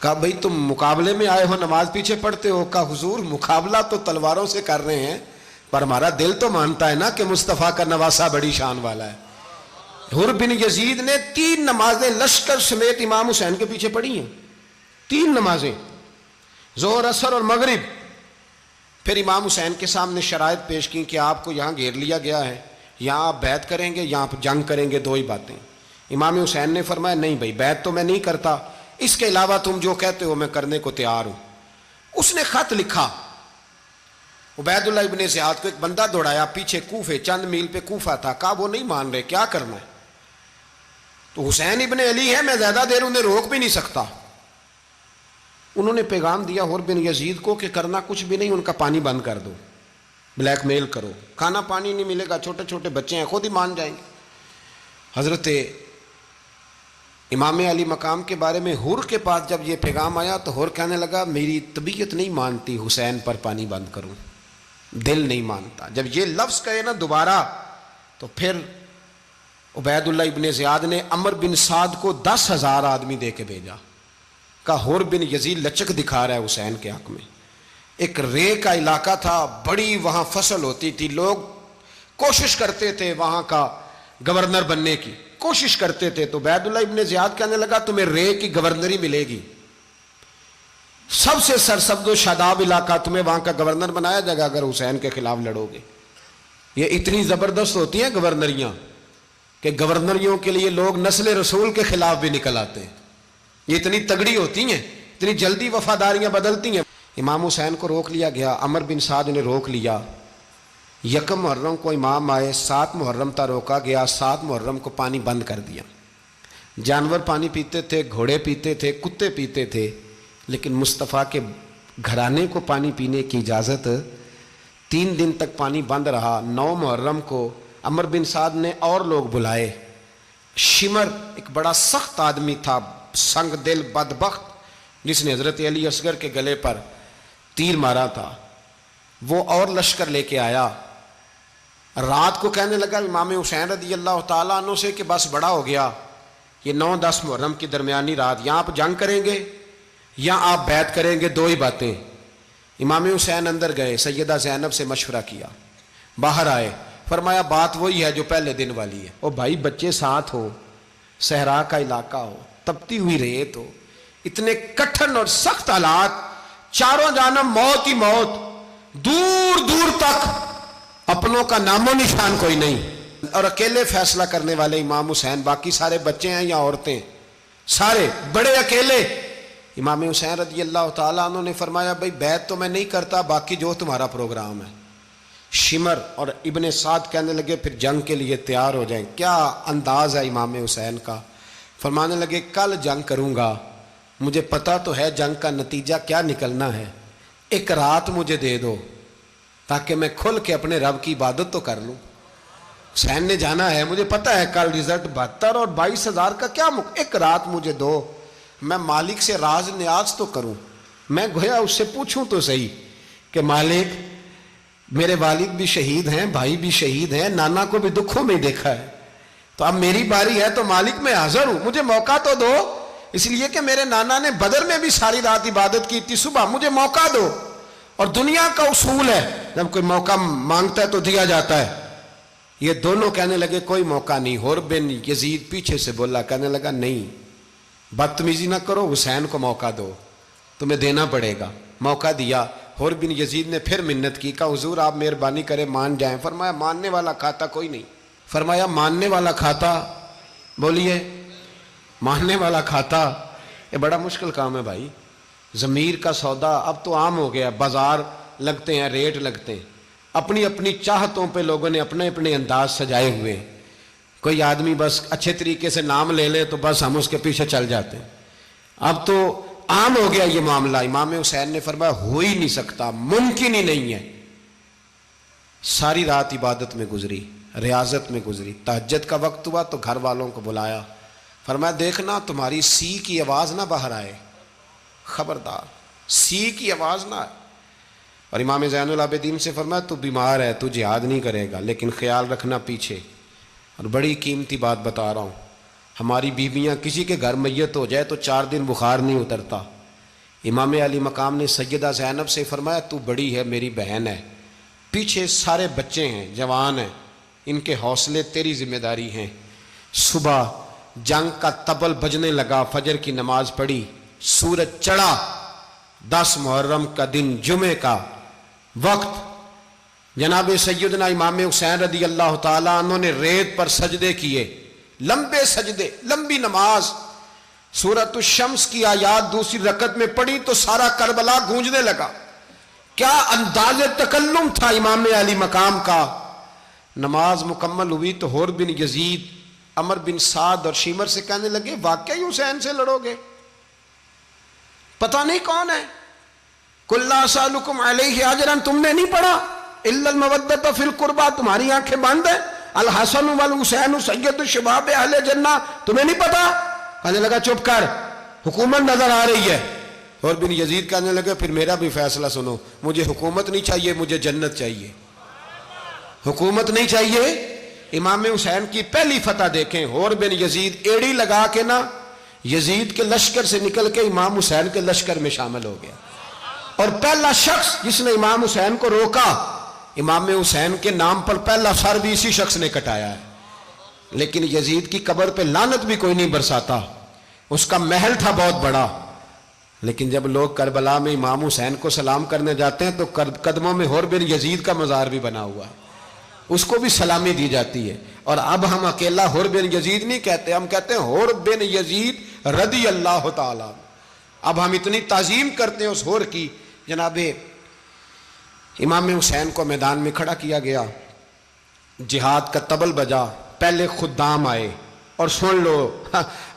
کہا بھئی تم مقابلے میں آئے ہو نماز پیچھے پڑھتے ہو؟ کہا حضور مقابلہ تو تلواروں سے کر رہے ہیں پر ہمارا دل تو مانتا ہے نا کہ مصطفیٰ کا نواسہ بڑی شان والا ہے۔ حر بن یزید نے 3 نمازیں لشکر سمیت امام حسین کے پیچھے پڑھی ہیں، 3 نمازیں، ظہر عصر اور مغرب۔ پھر امام حسین کے سامنے شرائط پیش کی کہ آپ کو یہاں گھیر لیا گیا ہے، یہاں آپ بیعت کریں گے، یہاں آپ جنگ کریں گے، 2 ہی باتیں۔ امام حسین نے فرمایا نہیں بھائی بیعت تو میں نہیں کرتا، اس کے علاوہ تم جو کہتے ہو میں کرنے کو تیار ہوں۔ اس نے خط لکھا، عبید اللہ ابن زیاد کو ایک بندہ دوڑایا پیچھے کوفے، چند میل پہ کوفہ تھا، کہا وہ نہیں مان رہے، کیا کرنا ہے؟ تو حسین ابن علی ہے، میں زیادہ دیر انہیں روک بھی نہیں سکتا۔ انہوں نے پیغام دیا حر بن یزید کو کہ کرنا کچھ بھی نہیں، ان کا پانی بند کر دو، بلیک میل کرو، کھانا پانی نہیں ملے گا، چھوٹے چھوٹے بچے ہیں، خود ہی مان جائیں گے۔ حضرت امام علی مقام کے بارے میں حر کے پاس جب یہ پیغام آیا تو حر کہنے لگا میری طبیعت نہیں مانتی حسین پر پانی بند کروں، دل نہیں مانتا۔ جب یہ لفظ کہے نا دوبارہ تو پھر عبید اللہ ابن زیاد نے عمر بن سعد کو 10,000 آدمی دے کے بھیجا، کہا حر بن یزید لچک دکھا رہا ہے حسین کے حق میں۔ ایک رے کا علاقہ تھا، بڑی وہاں فصل ہوتی تھی، لوگ کوشش کرتے تھے وہاں کا گورنر بننے کی، کوشش کرتے تھے۔ تو عبید اللہ ابن زیاد کہنے لگا تمہیں رے کی گورنری ملے گی، سب سے سرسبز و شاداب علاقہ، تمہیں وہاں کا گورنر بنایا جائے گا اگر حسین کے خلاف لڑو گے۔ یہ اتنی زبردست ہوتی ہیں گورنریاں کہ گورنریوں کے لیے لوگ نسل رسول کے خلاف بھی نکل آتے ہیں، یہ اتنی تگڑی ہوتی ہیں، اتنی جلدی وفاداریاں بدلتی ہیں۔ امام حسین کو روک لیا گیا، عمر بن سعد نے روک لیا۔ 1 محرم کو امام آئے، 7 محرم تا روکا گیا، 7 محرم کو پانی بند کر دیا۔ جانور پانی پیتے تھے، گھوڑے پیتے تھے، کتے پیتے تھے، لیکن مصطفیٰ کے گھرانے کو پانی پینے کی اجازت، 3 دن تک پانی بند رہا۔ 9 محرم کو عمر بن سعد نے اور لوگ بلائے۔ شمر ایک بڑا سخت آدمی تھا، سنگ دل بدبخت، جس نے حضرت علی اصغر کے گلے پر تیر مارا تھا، وہ اور لشکر لے کے آیا۔ رات کو کہنے لگا امام حسین رضی اللہ تعالیٰ عنہ سے کہ بس بڑا ہو گیا، یہ 9-10 محرم کی درمیانی رات، یہاں آپ جنگ کریں گے یا آپ بیعت کریں گے، 2 ہی باتیں۔ امام حسین اندر گئے، سیدہ زینب سے مشورہ کیا، باہر آئے، فرمایا بات وہی ہے جو پہلے دن والی ہے۔ او بھائی بچے ساتھ ہو، صحرا کا علاقہ ہو، تپتی ہوئی ریت ہو، اتنے کٹھن اور سخت حالات، چاروں جانب موت ہی موت، دور دور تک اپنوں کا نام و نشان کوئی نہیں، اور اکیلے فیصلہ کرنے والے امام حسین، باقی سارے بچے ہیں یا عورتیں، سارے بڑے اکیلے۔ امام حسین رضی اللہ تعالیٰ عنہ نے فرمایا بھائی بیعت تو میں نہیں کرتا، باقی جو تمہارا پروگرام ہے۔ شمر اور ابن سعد کہنے لگے پھر جنگ کے لیے تیار ہو جائیں۔ کیا انداز ہے امام حسین کا، فرمانے لگے کل جنگ کروں گا، مجھے پتا تو ہے جنگ کا نتیجہ کیا نکلنا ہے، 1 رات مجھے دے دو تاکہ میں کھل کے اپنے رب کی عبادت تو کر لوں۔ حسین نے جانا ہے، مجھے پتا ہے کل رزلٹ 72 اور 22,000 کا کیا 1 رات مجھے دو، میں مالک سے راز نیاز تو کروں، میں گویا اس سے پوچھوں تو صحیح کہ مالک میرے والد بھی شہید ہیں، بھائی بھی شہید ہیں، نانا کو بھی دکھوں میں دیکھا ہے، تو اب میری باری ہے تو مالک میں حاضر ہوں، مجھے موقع تو دو، اس لیے کہ میرے نانا نے بدر میں بھی ساری رات عبادت کی تھی، صبح مجھے موقع دو۔ اور دنیا کا اصول ہے جب کوئی موقع مانگتا ہے تو دیا جاتا ہے۔ یہ دونوں کہنے لگے کوئی موقع نہیں۔ حر بن یزید پیچھے سے بولا، کہنے لگا نہیں بدتمیزی نہ کرو، حسین کو موقع دو، تمہیں دینا پڑے گا۔ موقع دیا۔ حر بن یزید نے پھر منت کی، کہا حضور آپ مہربانی کریں مان جائیں۔ فرمایا ماننے والا کھاتا کوئی نہیں۔ فرمایا ماننے والا کھاتا، بولیے ماننے والا کھاتا، یہ بڑا مشکل کام ہے بھائی۔ ضمیر کا سودا اب تو عام ہو گیا، بازار لگتے ہیں، ریٹ لگتے ہیں، اپنی اپنی چاہتوں پہ لوگوں نے اپنے اپنے انداز سجائے ہوئے ہیں۔ کوئی آدمی بس اچھے طریقے سے نام لے لے تو بس ہم اس کے پیچھے چل جاتے ہیں۔ اب تو عام ہو گیا یہ معاملہ۔ امام حسین نے فرمایا ہو ہی نہیں سکتا، ممکن ہی نہیں ہے۔ ساری رات عبادت میں گزری، ریاضت میں گزری۔ تہجد کا وقت ہوا تو گھر والوں کو بلایا، فرمایا دیکھنا تمہاری سی کی آواز نہ باہر آئے، خبردار سی کی آواز نہ آئے۔ اور امام زین العابدین سے فرمایا تو بیمار ہے، تو جہاد نہیں کرے گا، لیکن خیال رکھنا پیچھے۔ اور بڑی قیمتی بات بتا رہا ہوں، ہماری بیویاں کسی کے گھر میت ہو جائے تو 4 دن بخار نہیں اترتا، امام علی مقام نے سیدہ زینب سے فرمایا تو بڑی ہے، میری بہن ہے، پیچھے سارے بچے ہیں، جوان ہیں، ان کے حوصلے تیری ذمہ داری ہیں۔ صبح جنگ کا طبل بجنے لگا، فجر کی نماز پڑھی، سورج چڑھا، 10 محرم کا دن، جمعے کا وقت، جناب سیدنا امام حسین رضی اللہ تعالیٰ عنہ نے ریت پر سجدے کیے، لمبے سجدے، لمبی نماز، سورۃ الشمس کی آیات دوسری رکعت میں پڑھی تو سارا کربلا گونجنے لگا۔ کیا انداز تکلم تھا امام علی مقام کا۔ نماز مکمل ہوئی تو حور بن یزید، عمر بن سعد اور شیمر سے کہنے لگے واقعی حسین سے لڑو گے؟ پتہ نہیں کون ہے۔ قل لا اسألکم علیہ اجرا، تم نے نہیں پڑھا؟ الا المودۃ فی القربى، تمہاری آنکھیں بند ہیں۔ الحسن والحسین سید الشباب اہل جنہ، تمہیں نہیں پتا؟ کہنے لگا چپ کر، حکومت نظر آ رہی ہے۔ اور بن یزید کہنے لگے پھر میرا بھی فیصلہ سنو، مجھے حکومت نہیں چاہیے، مجھے جنت چاہیے۔ حکومت نہیں چاہیے۔ امام حسین کی پہلی فتح دیکھیں، اور بن یزید ایڑی لگا کے نا یزید کے لشکر سے نکل کے امام حسین کے لشکر میں شامل ہو گیا، اور پہلا شخص جس نے امام حسین کو روکا، امام حسین کے نام پر پہلا سر بھی اسی شخص نے کٹایا ہے۔ لیکن یزید کی قبر پہ لعنت بھی کوئی نہیں برساتا، اس کا محل تھا بہت بڑا، لیکن جب لوگ کربلا میں امام حسین کو سلام کرنے جاتے ہیں تو قدموں میں حور بن یزید کا مزار بھی بنا ہوا ہے، اس کو بھی سلامی دی جاتی ہے۔ اور اب ہم اکیلا حور بن یزید نہیں کہتے، ہم کہتے ہیں حور بن یزید رضی اللہ تعالیٰ۔ اب ہم اتنی تعظیم کرتے ہیں اس حور کی۔ جناب امام حسین کو میدان میں کھڑا کیا گیا، جہاد کا طبل بجا، پہلے خدام آئے، اور سن لو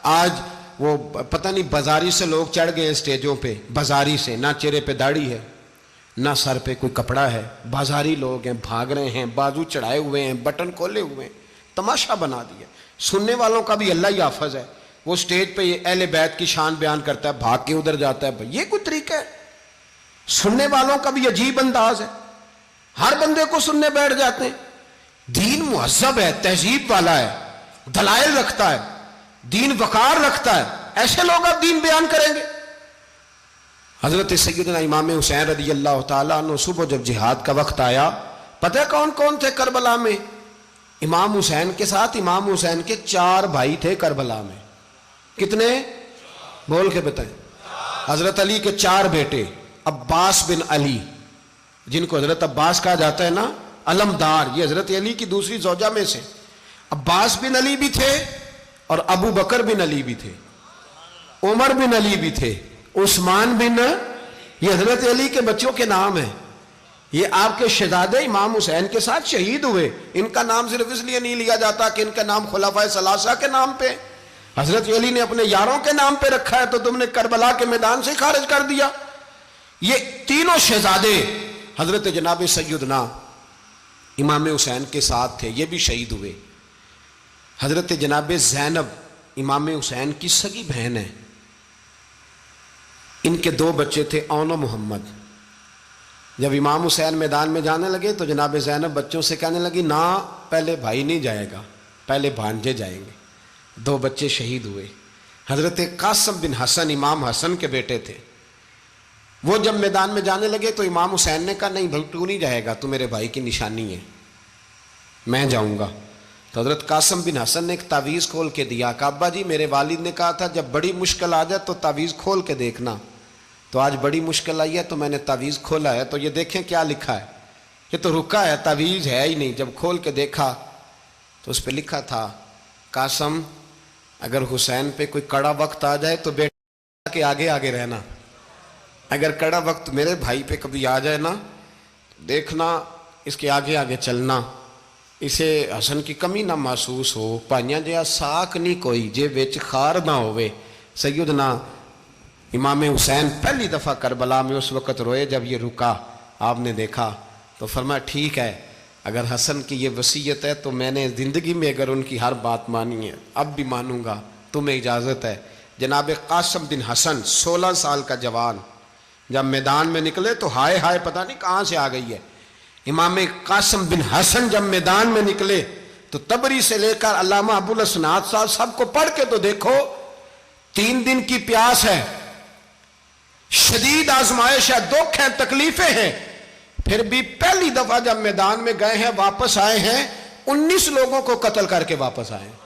آج وہ پتہ نہیں بازاری سے لوگ چڑھ گئے اسٹیجوں پہ، بازاری سے، نہ چہرے پہ داڑھی ہے، نہ سر پہ کوئی کپڑا ہے، بازاری لوگ ہیں، بھاگ رہے ہیں، بازو چڑھائے ہوئے ہیں، بٹن کھولے ہوئے ہیں، تماشا بنا دیا۔ سننے والوں کا بھی اللہ ہی حافظ ہے، وہ سٹیج پہ یہ اہل بیت کی شان بیان کرتا ہے، بھاگ کے ادھر جاتا ہے، یہ کوئی طریقہ ہے؟ سننے والوں کا بھی عجیب انداز ہے، ہر بندے کو سننے بیٹھ جاتے ہیں۔ دین مہذب ہے، تہذیب والا ہے، دلائل رکھتا ہے، دین وقار رکھتا ہے، ایسے لوگ اب دین بیان کریں گے؟ حضرت سیدنا امام حسین رضی اللہ تعالیٰ عنہ صبح جب جہاد کا وقت آیا، پتہ ہے کون کون تھے کربلا میں؟ امام حسین کے ساتھ امام حسین کے 4 بھائی تھے کربلا میں۔ کتنے؟ بول کے بتائیں۔ حضرت علی کے 4 بیٹے، عباس بن علی، جن کو حضرت عباس کہا جاتا ہے نا، علمدار، یہ حضرت علی کی دوسری زوجہ میں سے۔ عباس بن علی بھی تھے، اور ابو بکر بن علی بھی تھے، عمر بن علی بھی تھے، عثمان بن، یہ حضرت علی کے بچوں کے نام ہیں۔ یہ آپ کے شہزادے امام حسین کے ساتھ شہید ہوئے، ان کا نام صرف اس لیے نہیں لیا جاتا کہ ان کا نام خلفائے ثلاثہ کے نام پہ، حضرت علی نے اپنے یاروں کے نام پہ رکھا ہے، تو تم نے کربلا کے میدان سے خارج کر دیا۔ یہ تینوں شہزادے حضرت جناب سیدنا امام حسین کے ساتھ تھے، یہ بھی شہید ہوئے۔ حضرت جناب زینب امام حسین کی سگی بہن ہے، ان کے 2 بچے تھے، اون و محمد۔ جب امام حسین میدان میں جانے لگے تو جناب زینب بچوں سے کہنے لگی نہ، پہلے بھائی نہیں جائے گا، پہلے بھانجے جائیں گے۔ 2 بچے شہید ہوئے۔ حضرت قاسم بن حسن امام حسن کے بیٹے تھے، وہ جب میدان میں جانے لگے تو امام حسین نے کہا نہیں بھائی تو نہیں جائے گا، تو میرے بھائی کی نشانی ہے، میں جاؤں گا۔ تو حضرت قاسم بن حسن نے ایک تعویذ کھول کے دیا کہ ابا جی میرے والد نے کہا تھا جب بڑی مشکل آ جائے تو تعویذ کھول کے دیکھنا، تو آج بڑی مشکل آئی ہے تو میں نے تعویذ کھولا ہے، تو یہ دیکھیں کیا لکھا ہے، یہ تو رکا ہے، تعویذ ہے ہی نہیں۔ جب کھول کے دیکھا تو اس پہ لکھا تھا قاسم اگر حسین پہ کوئی کڑا وقت آ جائے تو بیٹا کے آگے آگے رہنا، اگر کڑا وقت میرے بھائی پہ کبھی آ جائے نا دیکھنا اس کے آگے آگے چلنا، اسے حسن کی کمی نہ محسوس ہو، پائیاں جہاں ساک نہیں کوئی جے وچ خار نہ ہوئے۔ سیدنا امام حسین پہلی دفعہ کربلا میں اس وقت روئے جب یہ رکا، آپ نے دیکھا تو فرمایا ٹھیک ہے، اگر حسن کی یہ وصیت ہے تو میں نے زندگی میں اگر ان کی ہر بات مانی ہے اب بھی مانوں گا، تمہیں اجازت ہے۔ جناب قاسم بن حسن 16 سال کا جوان جب میدان میں نکلے تو ہائے ہائے پتہ نہیں کہاں سے آ گئی ہے۔ امام قاسم بن حسن جب میدان میں نکلے تو تبری سے لے کر علامہ ابو الاسناد صاحب سب کو پڑھ کے تو دیکھو، 3 دن کی پیاس ہے، شدید آزمائش ہے، دکھ ہیں، تکلیفیں ہیں، پھر بھی پہلی دفعہ جب میدان میں گئے ہیں واپس آئے ہیں 19 لوگوں کو قتل کر کے واپس آئے ہیں۔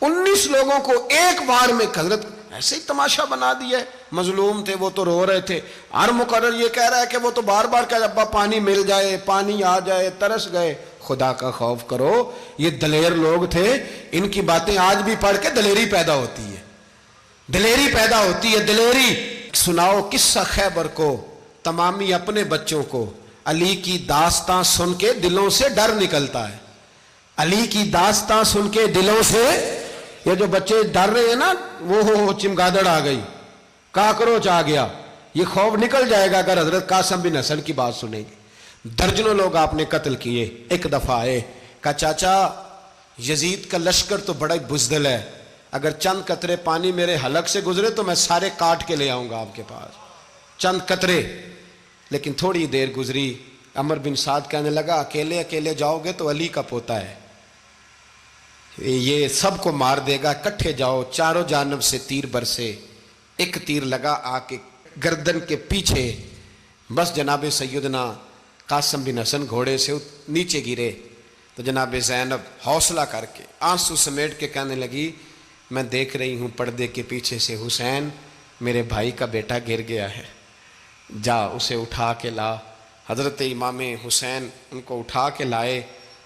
19 لوگوں کو ایک بار میں حضرت ایسے ہی تماشا بنا دیا ہے۔ مظلوم تھے وہ تو رو رہے تھے، ہر مقرر یہ کہہ رہا ہے کہ وہ تو بار بار کہہ ابا پانی مل جائے، پانی آ جائے، ترس گئے۔ خدا کا خوف کرو، یہ دلیر لوگ تھے، ان کی باتیں آج بھی پڑھ کے دلیری پیدا ہوتی ہے، دلیری پیدا ہوتی ہے، دلیری۔ سناؤ قصہ خیبر کو تمامی اپنے بچوں کو، علی کی داستان سن کے دلوں سے ڈر نکلتا ہے، علی کی داستان سن کے دلوں سے، یہ جو بچے ڈر رہے ہیں نا، وہ چمگادڑ آ گئی، کاکروچ آ گیا، یہ خوف نکل جائے گا اگر حضرت قاسم بن حسن کی بات سنیں گے۔ درجنوں لوگ آپ نے قتل کیے۔ ایک دفعہ آئے، کہا چاچا یزید کا لشکر تو بڑا بزدل ہے، اگر چند قطرے پانی میرے حلق سے گزرے تو میں سارے کاٹ کے لے آؤں گا آپ کے پاس، چند قطرے۔ لیکن تھوڑی دیر گزری، عمر بن سعد کہنے لگا اکیلے اکیلے جاؤ گے تو علی کا پوتا ہے، یہ سب کو مار دے گا، کٹھے جاؤ۔ چاروں جانب سے تیر برسے، ایک تیر لگا آ کے گردن کے پیچھے، بس جناب سیدنا قاسم بن حسن گھوڑے سے نیچے گرے تو جناب زینب حوصلہ کر کے آنسو سمیٹ کے کہنے لگی میں دیکھ رہی ہوں پردے کے پیچھے سے حسین میرے بھائی کا بیٹا گر گیا ہے، جا اسے اٹھا کے لا۔ حضرت امام حسین ان کو اٹھا کے لائے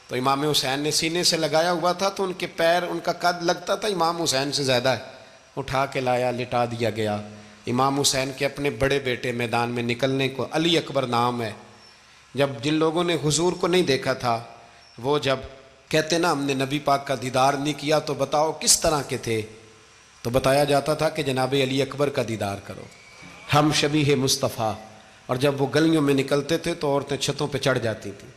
تو امام حسین نے سینے سے لگایا ہوا تھا تو ان کے پیر، ان کا قد لگتا تھا امام حسین سے زیادہ ہے، اٹھا کے لایا، لٹا دیا گیا۔ امام حسین کے اپنے بڑے بیٹے میدان میں نکلنے کو، علی اکبر نام ہے، جب جن لوگوں نے حضور کو نہیں دیکھا تھا وہ جب کہتے نا ہم نے نبی پاک کا دیدار نہیں کیا تو بتاؤ کس طرح کے تھے، تو بتایا جاتا تھا کہ جناب علی اکبر کا دیدار کرو، ہم شبیہ مصطفیٰ۔ اور جب وہ گلیوں میں نکلتے تھے تو عورتیں چھتوں پہ چڑھ جاتی تھیں۔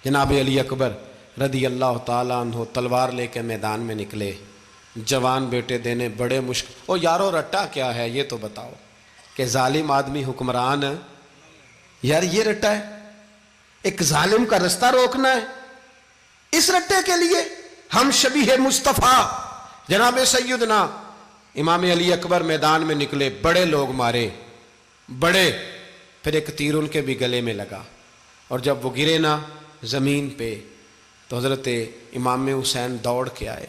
جناب علی اکبر رضی اللہ تعالیٰ عنہ تلوار لے کے میدان میں نکلے، جوان بیٹے دینے بڑے مشکل۔ او یارو رٹا کیا ہے یہ تو بتاؤ، کہ ظالم آدمی حکمران، یار یہ رٹا ہے، ایک ظالم کا رستہ روکنا ہے، اس رٹے کے لیے ہم شبیہ مصطفیٰ۔ جناب سیدنا امام علی اکبر میدان میں نکلے، بڑے لوگ مارے، بڑے، پھر ایک تیر ان کے بھی گلے میں لگا، اور جب وہ گرے نا زمین پہ تو حضرت امام حسین دوڑ کے آئے،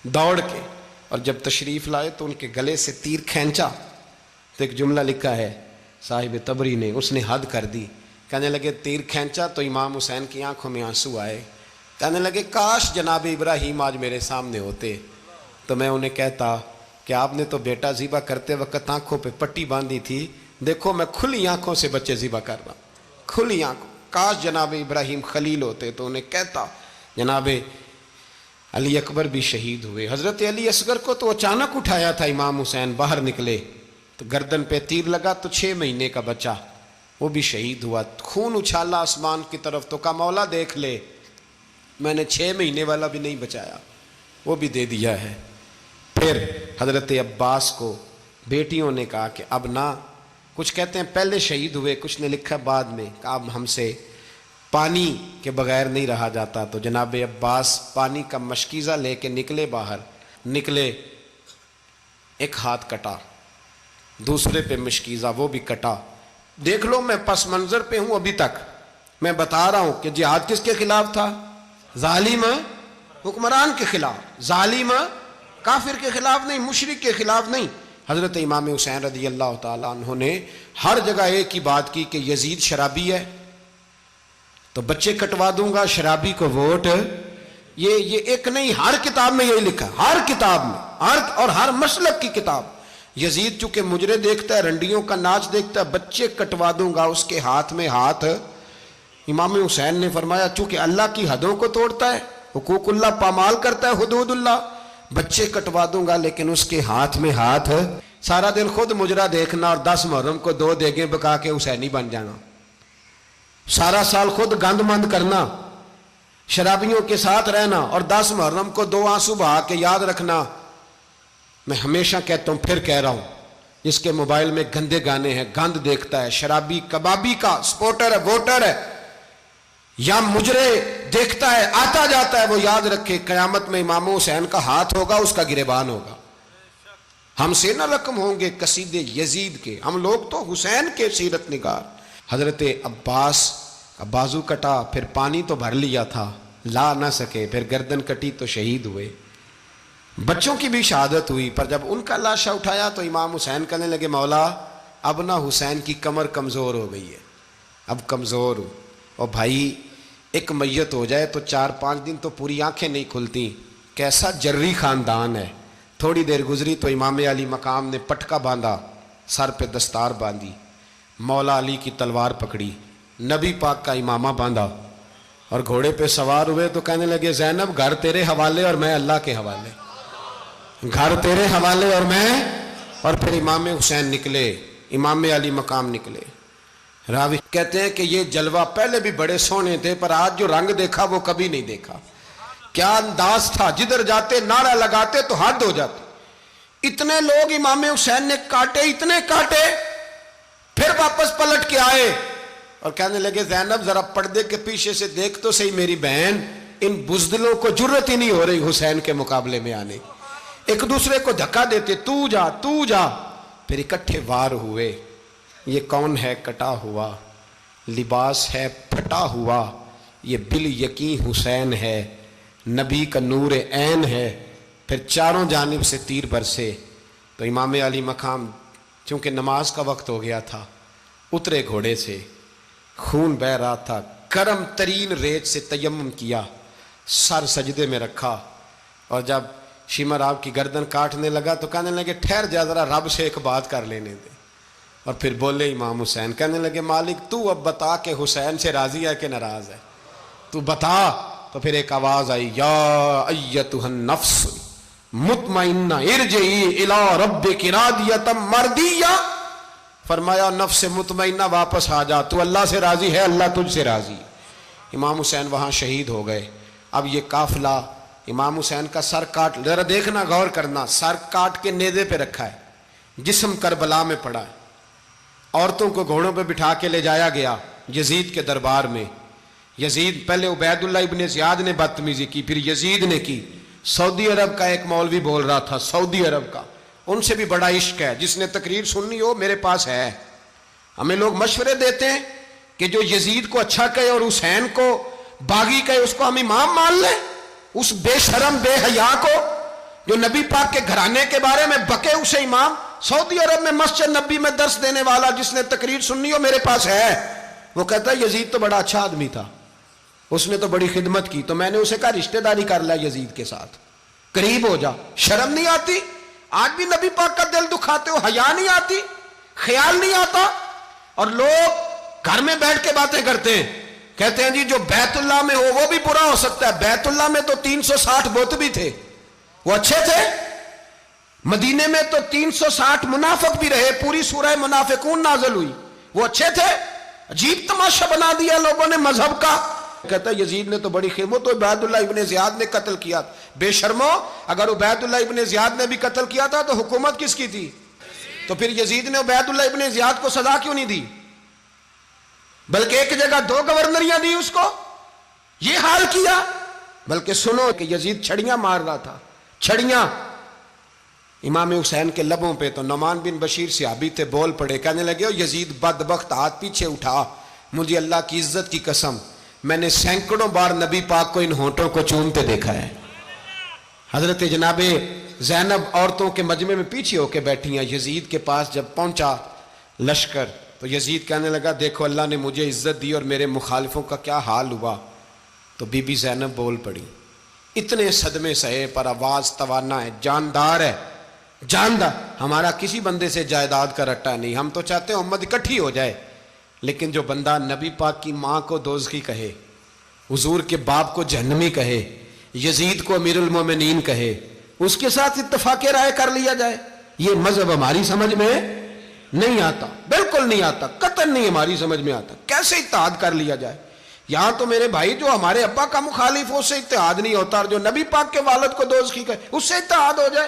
دوڑ کے، اور جب تشریف لائے تو ان کے گلے سے تیر کھینچا تو ایک جملہ لکھا ہے صاحب تبری نے، اس نے حد کر دی، کہنے لگے تیر کھینچا تو امام حسین کی آنکھوں میں آنسو آئے، کہنے لگے کاش جناب ابراہیم آج میرے سامنے ہوتے تو میں انہیں کہتا کہ آپ نے تو بیٹا ذبح کرتے وقت آنکھوں پہ پٹی باندھی تھی، دیکھو میں کھلی آنکھوں سے بچے ذبح کر رہا ہوں، کھلی آنکھوں، کاش جناب ابراہیم خلیل ہوتے تو انہیں کہتا۔ جناب علی اکبر بھی شہید ہوئے۔ حضرت علی اصغر کو تو اچانک اٹھایا تھا امام حسین، باہر نکلے تو گردن پہ تیر لگا تو 6 مہینے کا بچہ وہ بھی شہید ہوا، خون اچھالا آسمان کی طرف تو کہا مولا دیکھ لے میں نے 6 مہینے والا بھی نہیں بچایا، وہ بھی دے دیا ہے۔ پھر حضرت عباس کو بیٹیوں نے کہا کہ اب نہ، کچھ کہتے ہیں پہلے شہید ہوئے، کچھ نے لکھا بعد میں، کہ اب ہم سے پانی کے بغیر نہیں رہا جاتا، تو جناب عباس پانی کا مشکیزہ لے کے نکلے، باہر نکلے، ایک ہاتھ کٹا، دوسرے پہ مشکیزہ وہ بھی کٹا۔ دیکھ لو میں پس منظر پہ ہوں ابھی تک، میں بتا رہا ہوں کہ جہاد کس کے خلاف تھا؟ ظالم حکمران کے خلاف، ظالم کافر کے خلاف نہیں، مشرک کے خلاف نہیں۔ حضرت امام حسین رضی اللہ تعالیٰ عنہ نے ہر جگہ ایک ہی بات کی کہ یزید شرابی ہے تو بچے کٹوا دوں گا، شرابی کو ووٹ، یہ ایک نہیں، ہر کتاب میں یہی لکھا، ہر کتاب میں، اور ہر مسلک کی کتاب۔ یزید چونکہ مجرے دیکھتا ہے، رنڈیوں کا ناچ دیکھتا ہے، بچے کٹوا دوں گا، اس کے ہاتھ میں ہاتھ۔ امام حسین نے فرمایا چونکہ اللہ کی حدوں کو توڑتا ہے، حقوق اللہ پامال کرتا ہے، حدود اللہ، بچے کٹوا دوں گا لیکن اس کے ہاتھ میں ہاتھ۔ سارا دن خود مجرا دیکھنا اور 10 محرم کو 2 دیگیں پکا کے حسینی بن جانا، سارا سال خود گند مند کرنا، شرابیوں کے ساتھ رہنا، اور 10 محرم کو 2 آنسو بہا کے یاد رکھنا۔ میں ہمیشہ کہتا ہوں، پھر کہہ رہا ہوں، جس کے موبائل میں گندے گانے ہیں، گند دیکھتا ہے، شرابی کبابی کا سپورٹر ہے، ووٹر ہے، یا مجرے دیکھتا ہے آتا جاتا ہے، وہ یاد رکھے قیامت میں امام حسین کا ہاتھ ہوگا، اس کا گریبان ہوگا۔ ہم سے نہ رقم ہوں گے قصیدے یزید کے، ہم لوگ تو حسین کے سیرت نگار۔ حضرت عباس کا بازو کٹا، پھر پانی تو بھر لیا تھا، لا نہ سکے، پھر گردن کٹی تو شہید ہوئے۔ بچوں کی بھی شہادت ہوئی، پر جب ان کا لاشا اٹھایا تو امام حسین کہنے لگے مولا اب نہ حسین کی کمر کمزور ہو گئی ہے، اب کمزور ہو، اور بھائی ایک میت ہو جائے تو 4-5 دن تو پوری آنکھیں نہیں کھلتی، کیسا جری خاندان ہے۔ تھوڑی دیر گزری تو امام علی مقام نے پٹکا باندھا، سر پہ دستار باندھی، مولا علی کی تلوار پکڑی، نبی پاک کا امامہ باندھا اور گھوڑے پہ سوار ہوئے تو کہنے لگے زینب گھر تیرے حوالے اور میں اللہ کے حوالے، گھر تیرے حوالے اور میں، اور پھر امام حسین نکلے، امام علی مقام نکلے۔ راوی کہتے ہیں کہ یہ جلوہ پہلے بھی بڑے سونے تھے، پر آج جو رنگ دیکھا وہ کبھی نہیں دیکھا۔ کیا انداز تھا، جدھر جاتے نعرہ لگاتے تو حد ہو جاتے۔ اتنے لوگ امام حسین نے کاٹے، اتنے کاٹے، پھر واپس پلٹ کے آئے اور کہنے لگے زینب ذرا پردے کے پیچھے سے دیکھ تو صحیح میری بہن، ان بزدلوں کو جرت ہی نہیں ہو رہی حسین کے مقابلے میں آنے، ایک دوسرے کو دھکا دیتے، تو جا تو جا، پھر اکٹھے وار ہوئے۔ یہ کون ہے کٹا ہوا، لباس ہے پھٹا ہوا، یہ بال یقین حسین ہے، نبی کا نور عین ہے۔ پھر چاروں جانب سے تیر برسے تو امام علی مقام چونکہ نماز کا وقت ہو گیا تھا، اترے گھوڑے سے، خون بہ رہا تھا، گرم ترین ریت سے تیمم کیا، سر سجدے میں رکھا، اور جب شمر آپ کی گردن کاٹنے لگا تو کہنے لگے ٹھہر جا ذرا رب سے ایک بات کر لینے دے، اور پھر بولے امام حسین، کہنے لگے مالک تو اب بتا کہ حسین سے راضی ہے کہ ناراض ہے، تو بتا۔ تو پھر ایک آواز آئی، یا ایتھا النفس مطمئنہ ارجعی الی ربک راضیۃ مرضیہ، فرمایا نفس مطمئنہ واپس آ جا، تو اللہ سے راضی ہے، اللہ تجھ سے راضی۔ امام حسین وہاں شہید ہو گئے۔ اب یہ قافلہ امام حسین کا سر کاٹ، ذرا دیکھنا غور کرنا، سر کاٹ کے نیزے پہ رکھا ہے، جسم کربلا میں پڑا ہے، عورتوں کو گھوڑوں پہ بٹھا کے لے جایا گیا یزید کے دربار میں۔ یزید پہلے عبید اللہ ابن زیاد نے بدتمیزی کی، پھر یزید نے کی۔ سعودی عرب کا ایک مولوی بول رہا تھا، سعودی عرب کا، ان سے بھی بڑا عشق ہے، جس نے تقریر سننی ہو میرے پاس ہے۔ ہمیں لوگ مشورے دیتے ہیں کہ جو یزید کو اچھا کہے اور حسین کو باغی کہے اس کو ہم امام مان لیں، اس بے شرم بے حیا کو جو نبی پاک کے گھرانے کے بارے میں بکے اسے امام۔ سعودی عرب میں مسجد نبی میں درس دینے والا جس نے تقریر سننی ہو میرے پاس ہے، وہ کہتا ہے یزید تو بڑا اچھا آدمی تھا، اس نے تو بڑی خدمت کی، تو میں نے اسے کہا رشتہ داری کر لیا یزید کے ساتھ، قریب ہو جا۔ شرم نہیں آتی؟ آج بھی نبی پاک کا دل دکھاتے ہو، حیا نہیں آتی، خیال نہیں آتا؟ اور لوگ گھر میں بیٹھ کے باتیں کرتے ہیں، کہتے ہیں جی جو بیت اللہ میں ہو وہ بھی برا ہو سکتا ہے۔ بیت اللہ میں تو 360 بت بھی تھے، وہ اچھے تھے۔ مدینے میں تو 360 منافق بھی رہے، پوری سورہ منافقون نازل ہوئی، وہ اچھے تھے۔ عجیب تماشا بنا دیا لوگوں نے مذہب کا۔ کہتا ہے یزید نے تو بڑی خدمت، تو عبید اللہ ابن زیاد نے قتل کیا۔ بے شرمو، اگر عبید اللہ ابن زیاد نے بھی قتل کیا تھا تو حکومت کس کی تھی؟ تو پھر یزید نے عبید اللہ ابن زیاد کو سزا کیوں نہیں دی، بلکہ ایک جگہ 2 گورنریاں دی اس کو، یہ حال کیا؟ بلکہ سنو کہ یزید چھڑیاں مار رہا تھا، چھڑیاں امام حسین کے لبوں پہ۔ تو نعمان بن بشیر صحابی تھے، بول پڑے، کہنے لگے یزید بدبخت ہاتھ پیچھے اٹھا، مجھے اللہ کی عزت کی قسم میں نے سینکڑوں بار نبی پاک کو ان ہونٹوں کو چومتے دیکھا ہے۔ حضرت جناب زینب عورتوں کے مجمع میں پیچھے ہو کے بیٹھی ہیں، یزید کے پاس جب پہنچا لشکر تو یزید کہنے لگا دیکھو اللہ نے مجھے عزت دی اور میرے مخالفوں کا کیا حال ہوا۔ تو بی بی زینب بول پڑی، اتنے صدمے سہے پر آواز توانا ہے، جاندار ہے، جاندار۔ ہمارا کسی بندے سے جائیداد کا رٹا نہیں، ہم تو چاہتے ہیں امت اکٹھی ہو جائے، لیکن جو بندہ نبی پاک کی ماں کو دوزخی کہے، حضور کے باپ کو جہنمی کہے، یزید کو امیر المومنین کہے، اس کے ساتھ اتفاق رائے کر لیا جائے، یہ مذہب ہماری سمجھ میں نہیں آتا، بالکل نہیں آتا، قطعاً نہیں ہماری سمجھ میں آتا۔ کیسے اتحاد کر لیا جائے؟ یہاں تو میرے بھائی جو ہمارے ابا کا مخالف ہو اس سے اتحاد نہیں ہوتا، اور جو نبی پاک کے والد کو دوزخی کہے اس سے اتحاد ہو جائے۔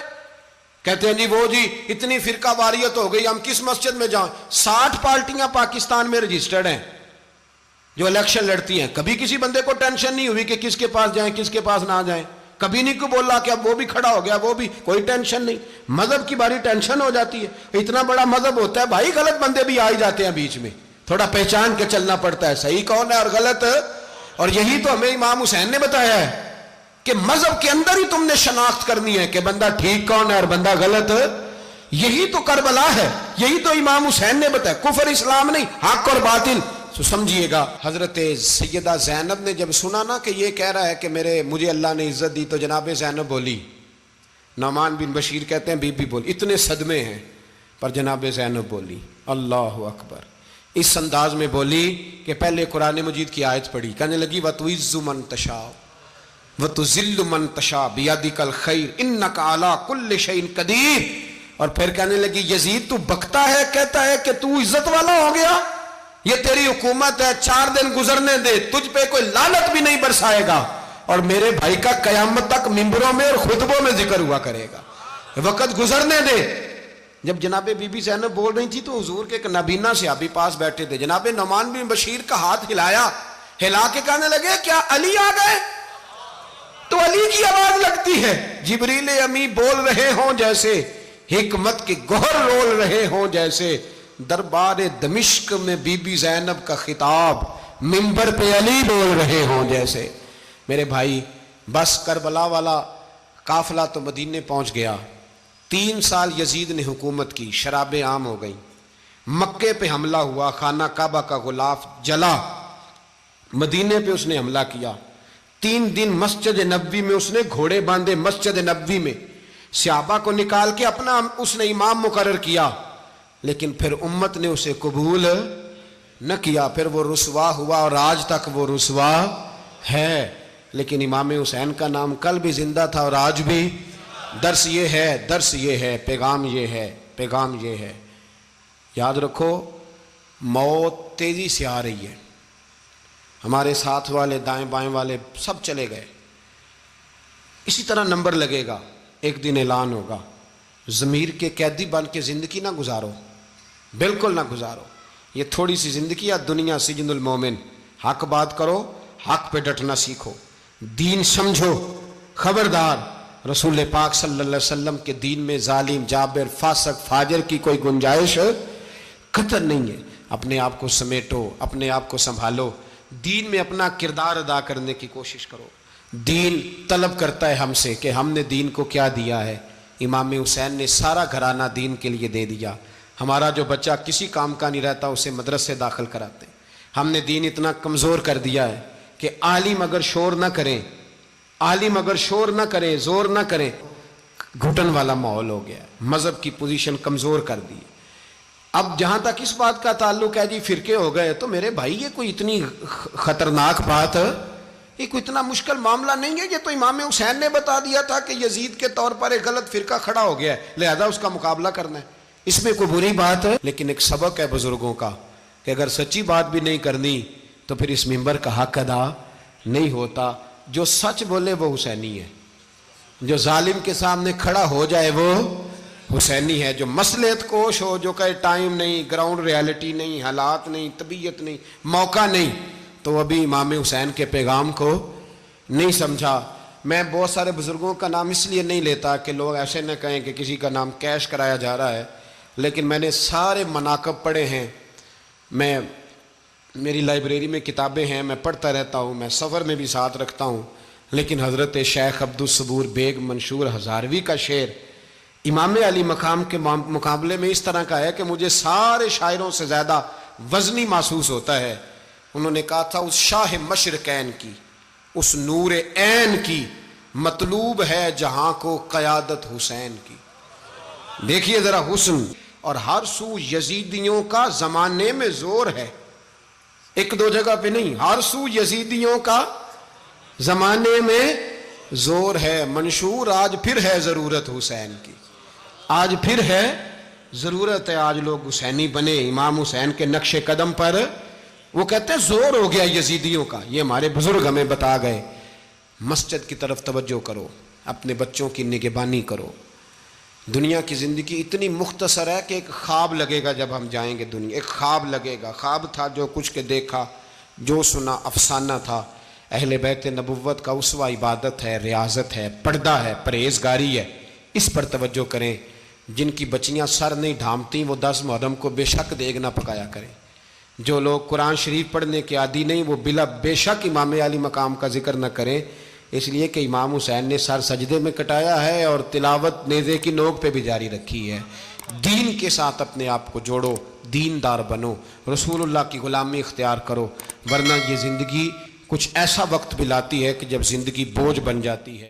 کہتے ہیں جی وہ جی اتنی فرقہ واریت ہو گئی، ہم کس مسجد میں جائیں؟ 60 پارٹیاں پاکستان میں رجسٹرڈ ہیں جو الیکشن لڑتی ہیں، کبھی کسی بندے کو ٹینشن نہیں ہوئی کہ کس کے پاس جائیں کس کے پاس نہ جائیں۔ کبھی نہیں کوئی بولا کہ اب وہ بھی کھڑا ہو گیا، وہ بھی، کوئی ٹینشن نہیں. مذہب کی باری ٹینشن ہو جاتی ہے. اتنا بڑا مذہب ہوتا ہے بھائی، غلط بندے بھی آ ہی جاتے ہیں بیچ میں، تھوڑا پہچان کے چلنا پڑتا ہے صحیح کون ہے اور غلط. اور یہی تو ہمیں امام حسین نے بتایا ہے کہ مذہب کے اندر ہی تم نے شناخت کرنی ہے کہ بندہ ٹھیک کون ہے اور بندہ غلط. یہی تو کربلا ہے، یہی تو امام حسین نے بتایا. کفر اسلام نہیں، حق اور باطل. تو سمجھیے گا، حضرت سیدہ زینب نے جب سنا نا کہ یہ کہہ رہا ہے کہ مجھے اللہ نے عزت دی، تو جناب زینب بولی. نعمان بن بشیر کہتے ہیں بی بی بولی. اتنے صدمے ہیں پر جناب زینب بولی. اللہ اکبر. اس انداز میں بولی کہ پہلے قرآن مجید کی آیت پڑھی، کہنے لگی وَتُعِزُّ مَن تَشَاءُ وَتُذِلُّ مَن تَشَاءُ بِيَدِكَ الْخَيْرُ إِنَّكَ عَلَىٰ كُلِّ شَيْءٍ قَدِيرٌ. اور پھر کہنے لگی یزید تو بکتا ہے، کہتا ہے کہ تو عزت والا ہو گیا، یہ تیری حکومت ہے، 4 دن گزرنے دے، تجھ پہ کوئی لعنت بھی نہیں برسائے گا، اور میرے بھائی کا قیامت تک ممبروں میں اور خطبوں میں ذکر ہوا کرے گا، وقت گزرنے دے. جب جناب بی بی زینب بول رہی تھی تو حضور کے ایک نابینا صحابی پاس بیٹھے تھے. جناب نعمان بن بشیر کا ہاتھ ہلایا، ہلا کے کہنے لگے کیا علی آ گئے؟ تو علی کی آواز لگتی ہے. جبریل امی بول رہے ہوں جیسے، حکمت کے گوہر رول رہے ہوں جیسے، دربار دمشق میں بی بی زینب کا خطاب منبر پہ علی بول رہے ہوں جیسے. میرے بھائی بس کربلا والا قافلہ تو مدینے پہنچ گیا. 3 سال یزید نے حکومت کی، شرابیں عام ہو گئیں، مکے پہ حملہ ہوا، خانہ کعبہ کا غلاف جلا، مدینے پہ اس نے حملہ کیا. 3 دن مسجد نبوی میں اس نے گھوڑے باندھے، مسجد نبوی میں صحابہ کو نکال کے اپنا اس نے امام مقرر کیا، لیکن پھر امت نے اسے قبول نہ کیا. پھر وہ رسوا ہوا اور آج تک وہ رسوا ہے. لیکن امام حسین کا نام کل بھی زندہ تھا اور آج بھی. درس یہ ہے، پیغام یہ ہے، پیغام یہ ہے. یاد رکھو موت تیزی سے آ رہی ہے. ہمارے ساتھ والے، دائیں بائیں والے سب چلے گئے. اسی طرح نمبر لگے گا، ایک دن اعلان ہوگا. ضمیر کے قیدی بن کے زندگی نہ گزارو، بالکل نہ گزارو. یہ تھوڑی سی زندگی ہے، دنیا سجن المومن. حق بات کرو، حق پہ ڈٹنا سیکھو، دین سمجھو. خبردار رسول پاک صلی اللہ علیہ وسلم کے دین میں ظالم، جابر، فاسق، فاجر کی کوئی گنجائش قطر نہیں ہے. اپنے آپ کو سمیٹو، اپنے آپ کو سنبھالو، دین میں اپنا کردار ادا کرنے کی کوشش کرو. دین طلب کرتا ہے ہم سے کہ ہم نے دین کو کیا دیا ہے. امام حسین نے سارا گھرانہ دین کے لیے دے دیا. ہمارا جو بچہ کسی کام کا نہیں رہتا اسے مدرسے داخل کراتے. ہم نے دین اتنا کمزور کر دیا ہے کہ عالم اگر شور نہ کریں، عالم اگر شور نہ کریں، زور نہ کریں، گھٹن والا ماحول ہو گیا. مذہب کی پوزیشن کمزور کر دی. اب جہاں تک اس بات کا تعلق ہے جی فرقے ہو گئے، تو میرے بھائی یہ کوئی اتنی خطرناک بات، یہ کوئی اتنا مشکل معاملہ نہیں ہے. یہ تو امام حسین نے بتا دیا تھا کہ یزید کے طور پر ایک غلط فرقہ کھڑا ہو گیا ہے، لہذا اس کا مقابلہ کرنا ہے. اس میں کوئی بری بات ہے، لیکن ایک سبق ہے بزرگوں کا کہ اگر سچی بات بھی نہیں کرنی تو پھر اس منبر کا حق ادا نہیں ہوتا. جو سچ بولے وہ حسینی ہے، جو ظالم کے سامنے کھڑا ہو جائے وہ حسینی ہے. جو مصلحت کوش ہو، جو کہے ٹائم نہیں، گراؤنڈ ریالٹی نہیں، حالات نہیں، طبیعت نہیں، موقع نہیں، تو ابھی امام حسین کے پیغام کو نہیں سمجھا. میں بہت سارے بزرگوں کا نام اس لیے نہیں لیتا کہ لوگ ایسے نہ کہیں کہ کسی کا نام کیش کرایا جا رہا ہے، لیکن میں نے سارے مناقب پڑھے ہیں. میری لائبریری میں کتابیں ہیں، میں پڑھتا رہتا ہوں، میں سفر میں بھی ساتھ رکھتا ہوں. لیکن حضرت شیخ عبدالصبور بیگ منشور ہزاروی کا شعر امام علی مقام کے مقابلے میں اس طرح کا ہے کہ مجھے سارے شاعروں سے زیادہ وزنی محسوس ہوتا ہے. انہوں نے کہا تھا اس شاہ مشرقین کی، اس نور عین کی مطلوب ہے جہاں کو قیادت حسین کی. دیکھیے ذرا حسن. اور ہر سو یزیدیوں کا زمانے میں زور ہے، ایک دو جگہ پہ نہیں، ہر سو یزیدیوں کا زمانے میں زور ہے. منشور آج پھر ہے ضرورت حسین کی، آج پھر ہے ضرورت ہے، آج لوگ حسینی بنے امام حسین کے نقش قدم پر. وہ کہتے ہیں زور ہو گیا یزیدیوں کا. یہ ہمارے بزرگ ہمیں بتا گئے. مسجد کی طرف توجہ کرو، اپنے بچوں کی نگہبانی کرو. دنیا کی زندگی اتنی مختصر ہے کہ ایک خواب لگے گا جب ہم جائیں گے دنیا، ایک خواب لگے گا. خواب تھا جو کچھ کے دیکھا، جو سنا افسانہ تھا. اہل بیت نبوت کا اسوہ عبادت ہے، ریاضت ہے، پردہ ہے، پرہیزگاری ہے، اس پر توجہ کریں۔ جن کی بچیاں سر نہیں ڈھانپتی وہ 10 محرم کو بے شک دیگ نہ پکایا کریں۔ جو لوگ قرآن شریف پڑھنے کے عادی نہیں وہ بے شک امام علی مقام کا ذکر نہ کریں، اس لیے کہ امام حسین نے سر سجدے میں کٹایا ہے اور تلاوت نیزے کی نوک پہ بھی جاری رکھی ہے۔ دین کے ساتھ اپنے آپ کو جوڑو، دیندار بنو، رسول اللہ کی غلامی اختیار کرو، ورنہ یہ زندگی کچھ ایسا وقت بھی لاتی ہے کہ جب زندگی بوجھ بن جاتی ہے۔